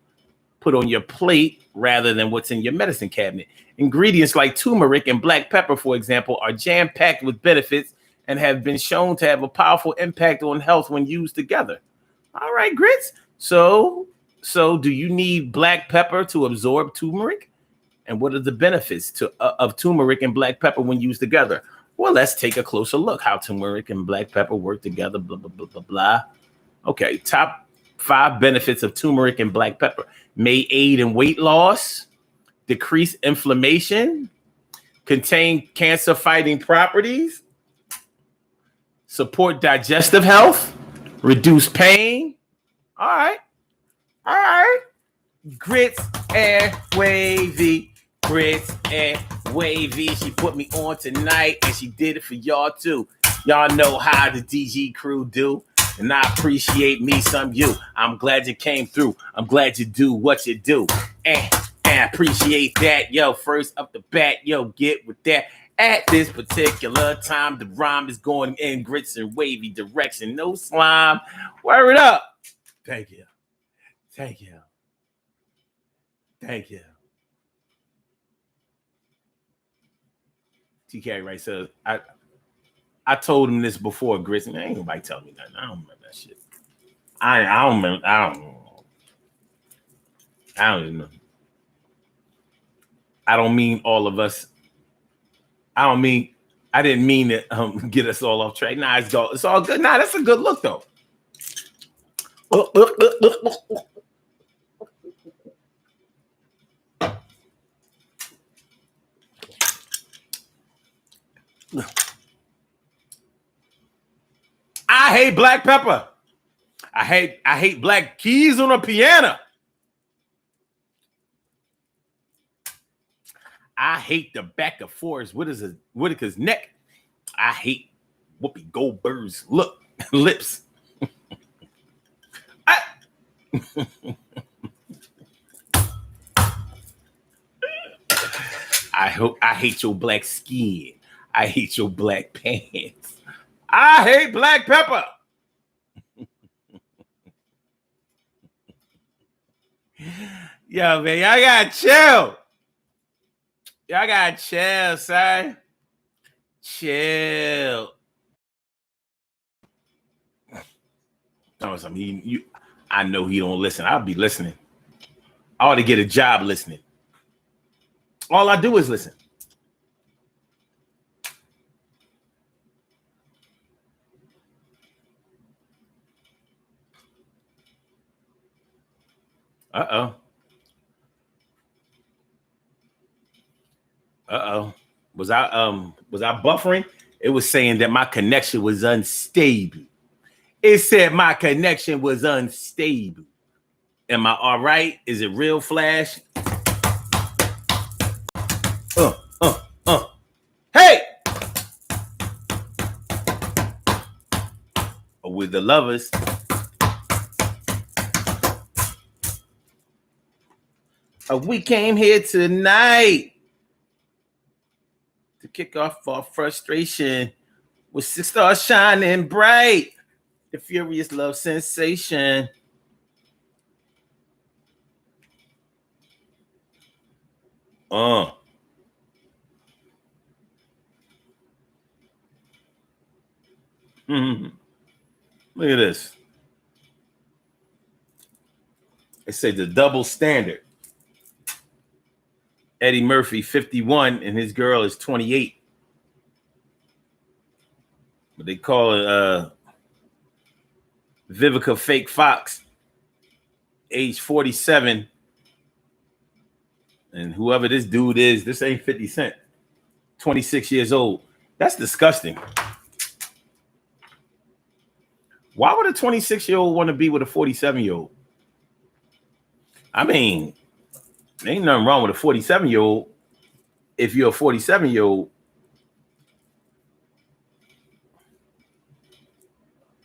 put on your plate rather than what's in your medicine cabinet. Ingredients like turmeric and black pepper, for example, are jam-packed with benefits and have been shown to have a powerful impact on health when used together. All right, grits. So do you need black pepper to absorb turmeric? And what are the benefits of turmeric and black pepper when used together? Well, let's take a closer look how turmeric and black pepper work together, blah, blah, blah, blah, blah. Okay, top 5 benefits of turmeric and black pepper. May aid in weight loss, decrease inflammation, contain cancer-fighting properties, support digestive health, reduce pain. All right. Grits and wavy. Grits and wavy. She put me on tonight, and she did it for y'all too. Y'all know how the DG crew do, and I appreciate me some you. I'm glad you came through. I'm glad you do what you do, and I appreciate that. Yo, first up the bat, yo, get with that. At this particular time, the rhyme is going in grits and wavy direction. No slime. Word up. Thank you. TK, right? So I told him this before, grits, and ain't nobody telling me nothing. I don't remember that shit. I don't remember. I don't even know. I don't mean all of us. I didn't mean to get us all off track. Nah, it's all good. Nah, that's a good look though. I hate black pepper. I hate black keys on a piano. I hate the back of Forrest Whitaker's neck. I hate Whoopi Goldberg's lips. I hate your black skin. I hate your black pants. I hate black pepper. Yo, man, y'all gotta chill. Y'all gotta chill, son. Chill. I know he don't listen. I'll be listening. I ought to get a job listening. All I do is listen. Uh-oh. Uh-oh. Was I buffering? It was saying that my connection was unstable. It said my connection was unstable. Am I all right? Is it real flash? Hey! With the lovers. We came here tonight to kick off our frustration with six stars shining bright. The furious love sensation. Look at this. It says the double standard. Eddie Murphy, 51, and his girl is 28. But they call it Vivica Fake Fox, age 47. And whoever this dude is, this ain't 50 Cent. 26 years old. That's disgusting. Why would a 26-year-old want to be with a 47-year-old? I mean, there ain't nothing wrong with a 47-year-old if you're a 47-year-old.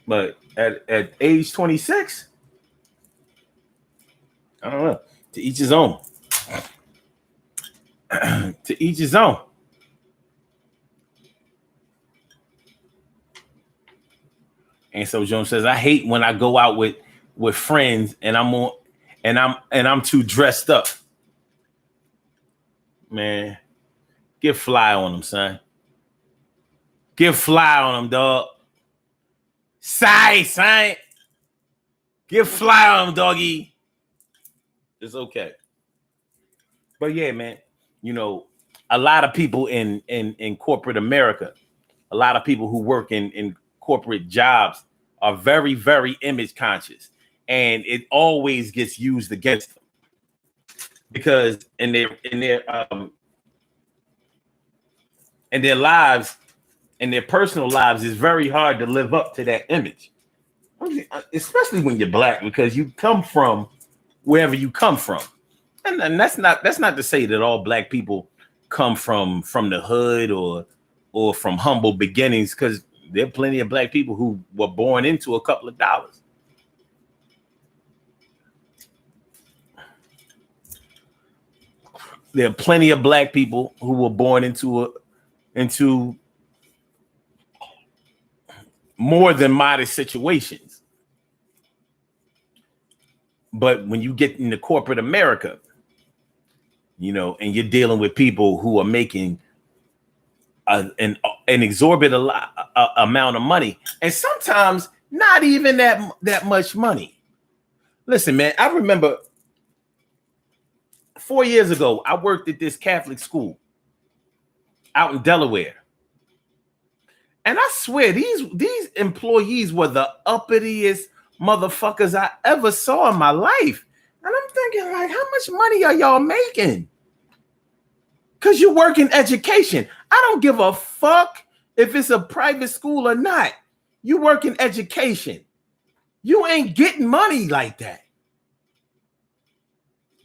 But at age 26, I don't know. To each his own. To each his own. And so Jones says, I hate when I go out with friends and I'm too dressed up. Man, get fly on them, son. Get fly on them, dog. Son. Get fly on them, doggy. It's okay. But yeah, man, you know, a lot of people in corporate America, a lot of people who work in corporate jobs are very, very image conscious, and it always gets used against them because in their lives, in their personal lives, it's very hard to live up to that image, especially when you're black, because you come from wherever you come from, and that's not to say that all black people come from the hood or from humble beginnings, because there are plenty of black people who were born into a couple of dollars. There are plenty of black people who were born into more than modest situations. But when you get into corporate America, you know, and you're dealing with people who are making an exorbitant amount of money, and sometimes not even that much money. Listen, man, I remember 4 years ago, I worked at this Catholic school out in Delaware. And I swear, these employees were the uppitiest motherfuckers I ever saw in my life. And I'm thinking, like, how much money are y'all making? Because you work in education. I don't give a fuck if it's a private school or not. You work in education. You ain't getting money like that.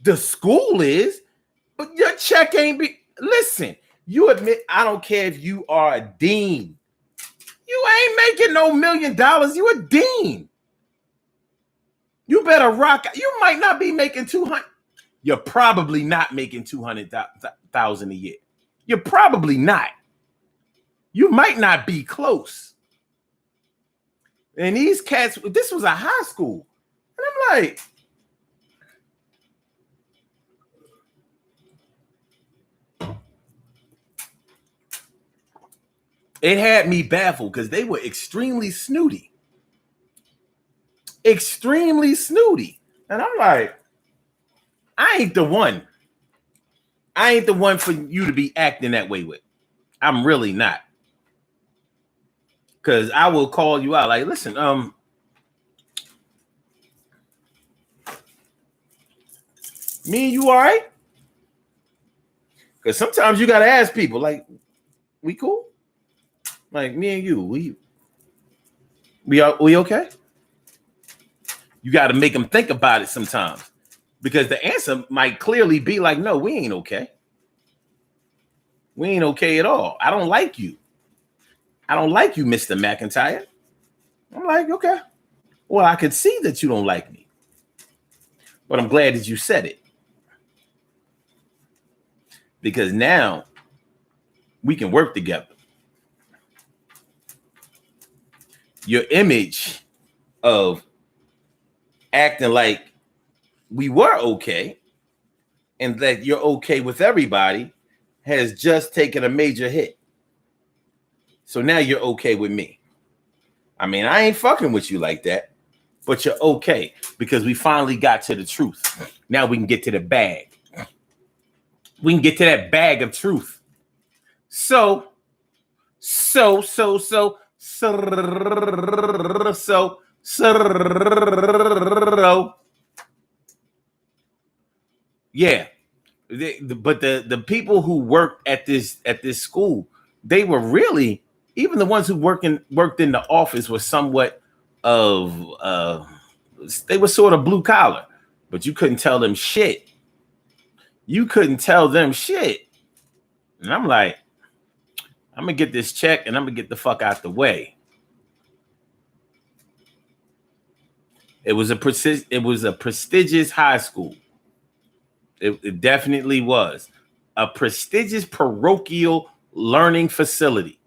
The school is, but your check ain't be. Listen, you admit, I don't care if you are a dean. You ain't making no $1 million. You a dean. You better rock. You might not be making 200. You're probably not making 200,000 a year. You're probably not. You might not be close. And these cats, this was a high school. And I'm like, it had me baffled because they were extremely snooty. Extremely snooty. And I'm like, I ain't the one. I ain't the one for you to be acting that way with. I'm really not. Because I will call you out. Like, listen, Me and you all right? Because sometimes you gotta ask people, like, we cool? Like me and you, we okay? You got to make them think about it sometimes, because the answer might clearly be like, no, we ain't okay. We ain't okay at all. I don't like you. I don't like you, Mr. McIntyre. I'm like, okay. Well, I could see that you don't like me, but I'm glad that you said it, because now we can work together. Your image of acting like we were okay and that you're okay with everybody has just taken a major hit. So now you're okay with me. I mean, I ain't fucking with you like that, but you're okay because we finally got to the truth. Now we can get to the bag. We can get to that bag of truth. So, yeah. But the people who worked at this school, they were really, even the ones who worked in the office were somewhat of they were sort of blue collar, but you couldn't tell them shit. You couldn't tell them shit. And I'm like, I'm gonna get this check and I'm gonna get the fuck out the way. It was a prestigious high school. It definitely was a prestigious parochial learning facility.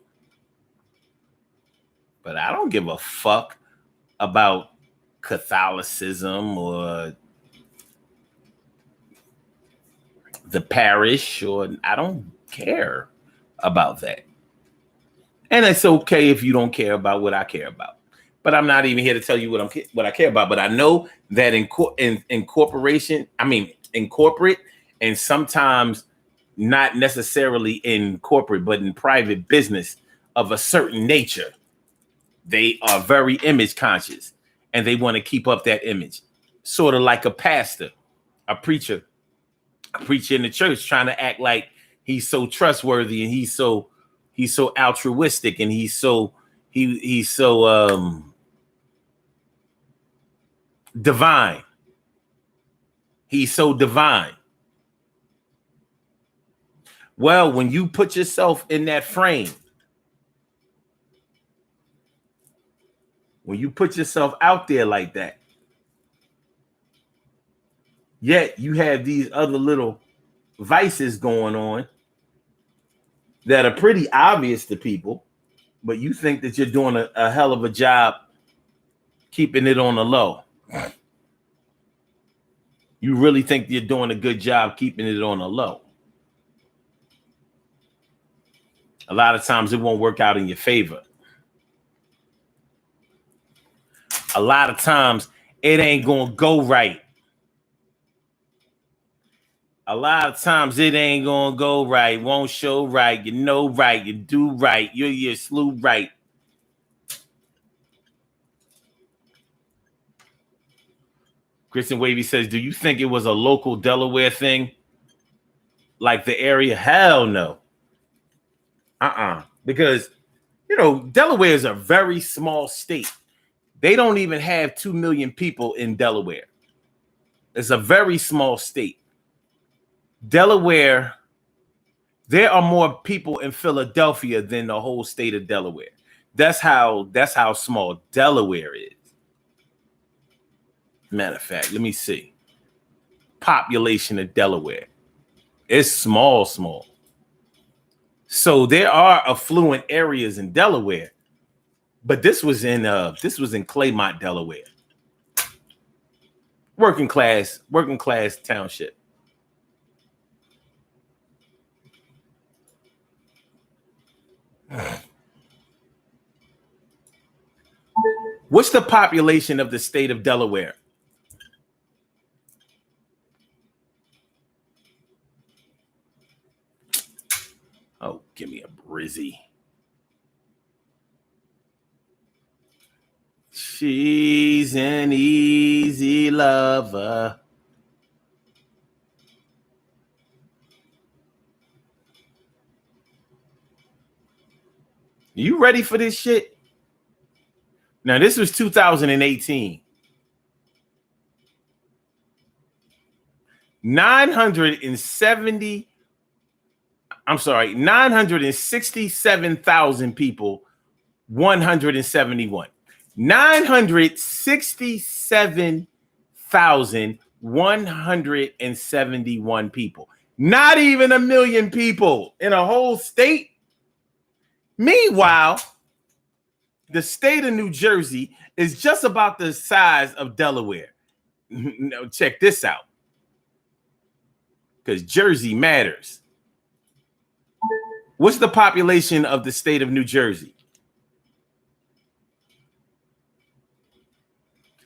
But I don't give a fuck about Catholicism or the parish, or I don't care about that. And it's okay if you don't care about what I care about. But I'm not even here to tell you what I care about. But I know that in corporate, and sometimes not necessarily in corporate, but in private business of a certain nature, they are very image conscious and they want to keep up that image. Sort of like a pastor, a preacher in the church trying to act like he's so trustworthy and he's so altruistic and he's so divine. He's so divine. Well, when you put yourself in that frame, when you put yourself out there like that, yet you have these other little vices going on that are pretty obvious to people, but you think that you're doing a hell of a job keeping it on the low. You really think you're doing a good job keeping it on the low. A lot of times it won't work out in your favor. A lot of times it ain't gonna go right. A lot of times it ain't gonna go right. Won't show right. You know right. You do right. You're slew right. Kristen Wavy says, do you think it was a local Delaware thing? Like the area? Hell no. Because, Delaware is a very small state. They don't even have 2 million people in Delaware. It's a very small state. Delaware, there are more people in Philadelphia than the whole state of Delaware. That's how small Delaware is. Matter of fact, let me see. Population of Delaware. It's small. So there are affluent areas in Delaware, but this was in Claymont, Delaware. Working class township. What's the population of the state of Delaware? Oh, give me a brizzy. She's an easy lover. You ready for this shit? Now, this was 2018. 967,000 people, 171. 967,171 people. Not even a million people in a whole state. Meanwhile, the state of New Jersey is just about the size of Delaware. Now, check this out. Because Jersey matters. What's the population of the state of New Jersey?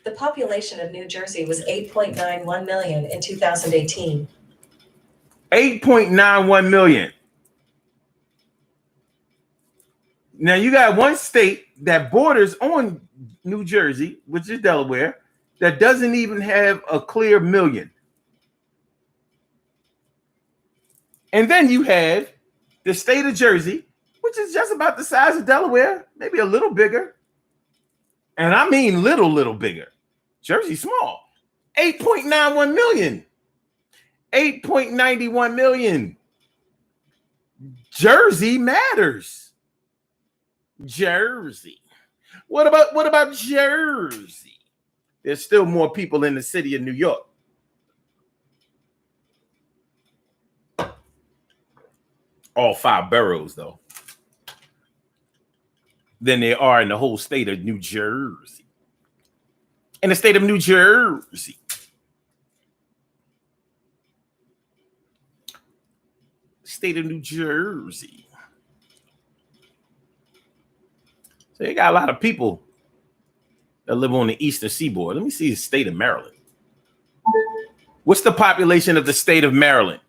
The population of New Jersey was 8.91 million in 2018. 8.91 million. Now you got one state that borders on New Jersey, which is Delaware, that doesn't even have a clear million. And then you have the state of Jersey, which is just about the size of Delaware, maybe a little bigger. And I mean little bigger. Jersey small. 8.91 million. 8.91 million. Jersey matters. Jersey. What about Jersey? There's still more people in the city of New York. All 5 boroughs, though, than there are in the whole state of New Jersey. In the state of New Jersey. State of New Jersey. So they got a lot of people that live on the eastern seaboard. Let me see the state of Maryland. What's the population of the state of Maryland?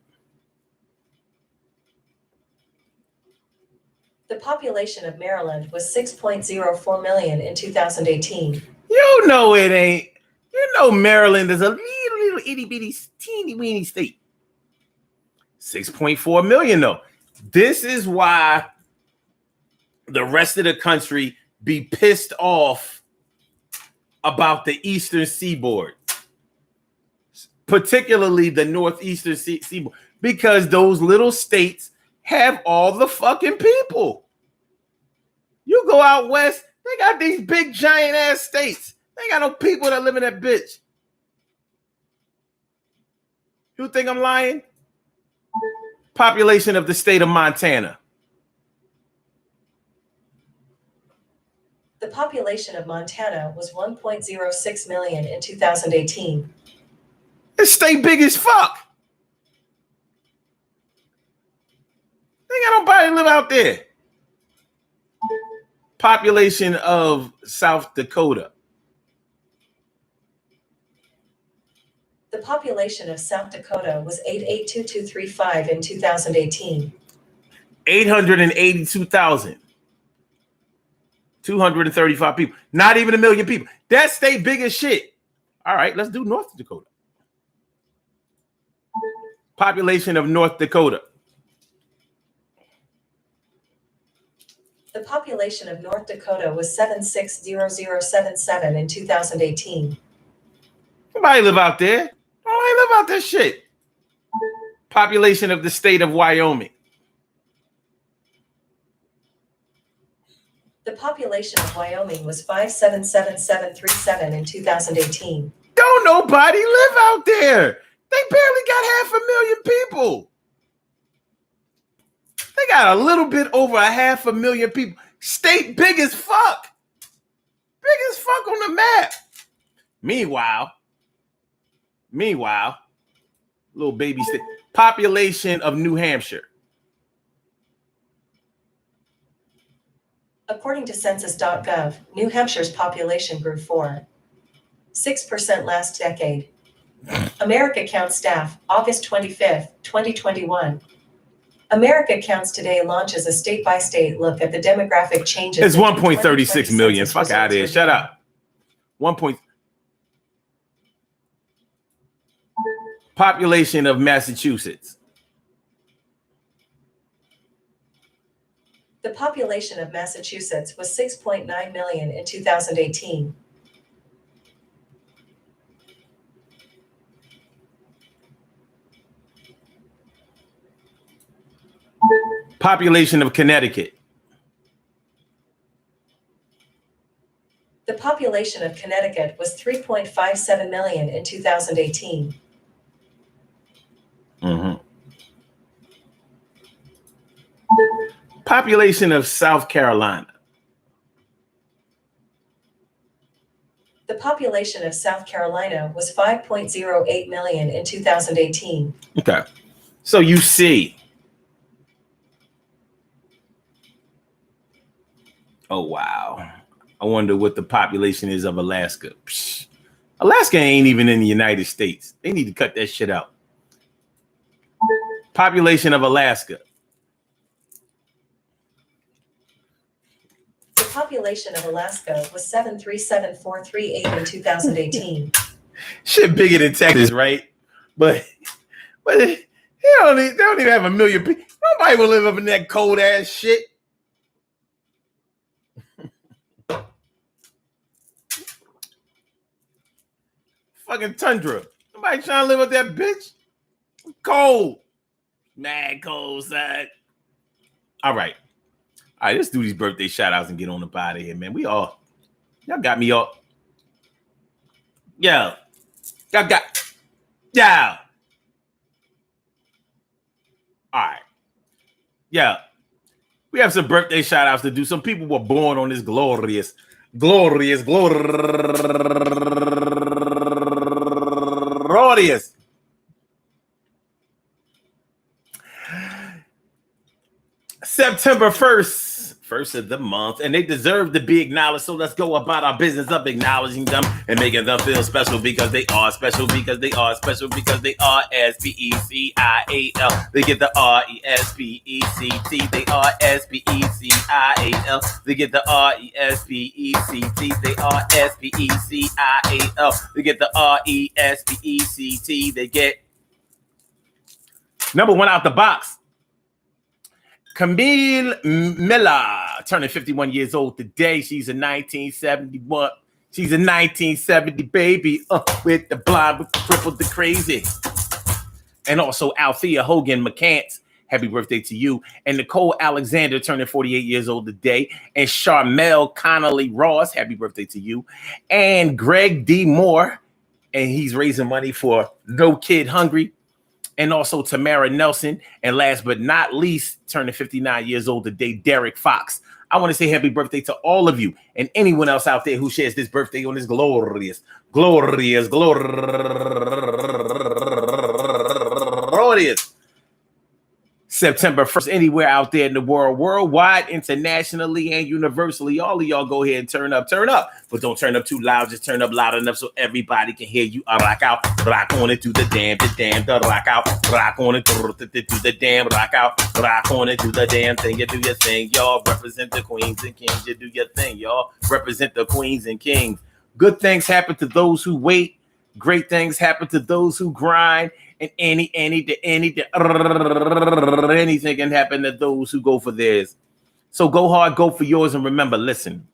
The population of Maryland was 6.04 million in 2018. You know it ain't. You know Maryland is a little itty bitty teeny weeny state. 6.4 million though. This is why the rest of the country be pissed off about the eastern seaboard, particularly the northeastern seaboard, because those little states have all the fucking people. You go out west, they got these big giant ass states. They ain't got no people that live in that bitch. You think I'm lying? Population of the state of Montana. The population of Montana was 1.06 million in 2018. This state big as fuck. They ain't got nobody live out there. Population of South Dakota. The population of South Dakota was 882235 in 2018. 882,000. 235 people. Not even a million people. That state big as shit. All right, let's do North Dakota. Population of North Dakota. The population of North Dakota was 760077 in 2018. Nobody live out there. Nobody live out there shit. Population of the state of Wyoming. The population of Wyoming was 577737 in 2018. Don't nobody live out there. They barely got 500,000 people. They got a little bit over 500,000 people. State big as fuck. Big as fuck on the map. Meanwhile, little baby state. Population of New Hampshire. According to census.gov, New Hampshire's population grew 4.6% last decade. America Counts staff, August 25th, 2021. America Counts Today launches a state-by-state look at the demographic changes. It's 1.36 million. Fuck out of here. Shut up. 1. Population of Massachusetts. The population of Massachusetts was 6.9 million in 2018. Population of Connecticut. The population of Connecticut was 3.57 million in 2018. Population of South Carolina. The population of South Carolina was 5.08 million in 2018. Okay. So you see. Oh, wow. I wonder what the population is of Alaska. Psh. Alaska ain't even in the United States. They need to cut that shit out. Population of Alaska. The population of Alaska was 737,438 in 2018. Shit bigger than Texas, right? But they don't even have a million people. Nobody will live up in that cold ass shit. Fucking tundra. Nobody trying to live with that bitch. Cold. Mad cold, son. All right, let's do these birthday shout outs and get on the out of here, man. Y'all got me all. Yeah. All right. Yeah. We have some birthday shout outs to do. Some people were born on this glorious September 1st, first of the month, and they deserve to be acknowledged. So let's go about our business of acknowledging them and making them feel special because they are special, because they are special, because they are S-P-E-C-I-A-L. They get the R-E-S-P-E-C-T. They are S-P-E-C-I-A-L. They get the R-E-S-P-E-C-T. They are S-P-E-C-I-A-L. They get the R-E-S-P-E-C-T. They get number one out the box. Camille Miller, turning 51 years old today. She's a 1971. She's a 1970 baby with the blind, with the crippled, the crazy. And also Althea Hogan McCants. Happy birthday to you. And Nicole Alexander turning 48 years old today. And Charmel Connolly Ross. Happy birthday to you. And Greg D. Moore. And he's raising money for No Kid Hungry. And also Tamara Nelson. And last but not least, turning 59 years old today, Derek Fox. I want to say happy birthday to all of you and anyone else out there who shares this birthday on this glorious September 1st, anywhere out there in the world, worldwide, internationally, and universally. All of y'all go ahead and turn up. But don't turn up too loud. Just turn up loud enough so everybody can hear you. Rock out, rock on it, do the damn, the rock out, rock on it, do the damn, rock out, rock on it, do the damn thing. You do your thing, y'all. Represent the queens and kings. You do your thing, y'all. Represent the queens and kings. Good things happen to those who wait. Great things happen to those who grind. And anything can happen to those who go for theirs. So go hard, go for yours. And remember, listen,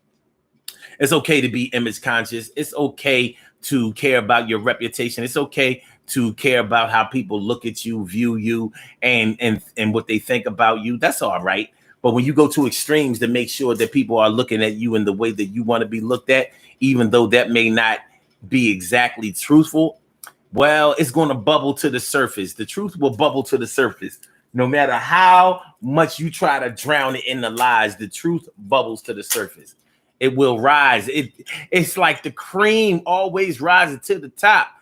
it's okay to be image conscious. It's okay to care about your reputation. It's okay to care about how people look at you, view you, and what they think about you. That's all right. But when you go to extremes to make sure that people are looking at you in the way that you want to be looked at, even though that may not be exactly truthful, well, it's going to bubble to the surface. The truth will bubble to the surface. No matter how much you try to drown it in the lies, the truth bubbles to the surface. It will rise. It's like the cream always rises to the top.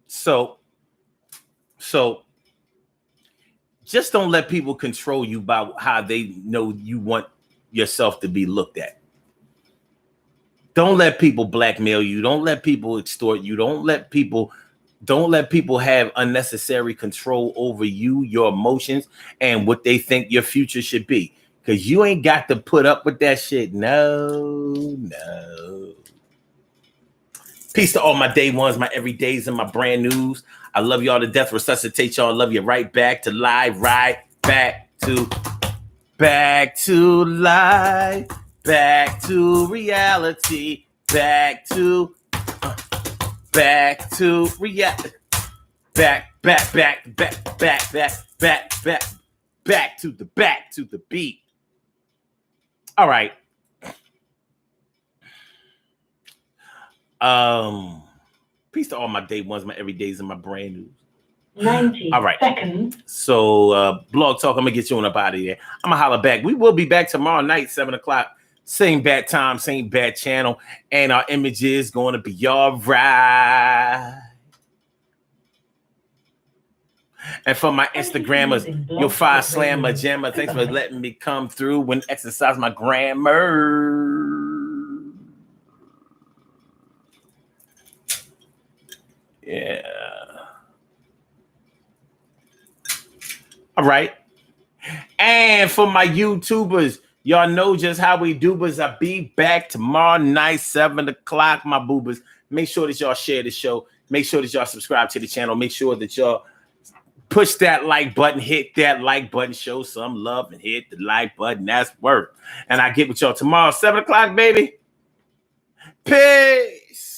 So just don't let people control you by how they know you want yourself to be looked at. Don't let people blackmail you. Don't let people extort you. Don't let people have unnecessary control over you, your emotions, and what they think your future should be. Because you ain't got to put up with that shit. No. Peace to all my day ones, my everydays, and my brand news. I love y'all to death. Resuscitate y'all. Love you right back to live, right back to life, back to reality, back to reality, back to the beat. All right. Peace to all my day ones, my everydays, and my brand news. 90 all right. seconds. So, Blog Talk, I'm going to get you on up out of there. I'm going to holler back. We will be back tomorrow night, 7 o'clock. Same bad time, same bad channel. And our image is going to be all right. And for my Instagrammers, your 5 slammer jammer, thanks for letting me come through and exercise my grammar. Yeah. All right. And for my YouTubers, y'all know just how we do, but I'll be back tomorrow night, 7 o'clock, my boobers. Make sure that y'all share the show. Make sure that y'all subscribe to the channel. Make sure that y'all push that like button, hit that like button, show some love, and hit the like button. That's work. And I get with y'all tomorrow, 7 o'clock, baby. Peace.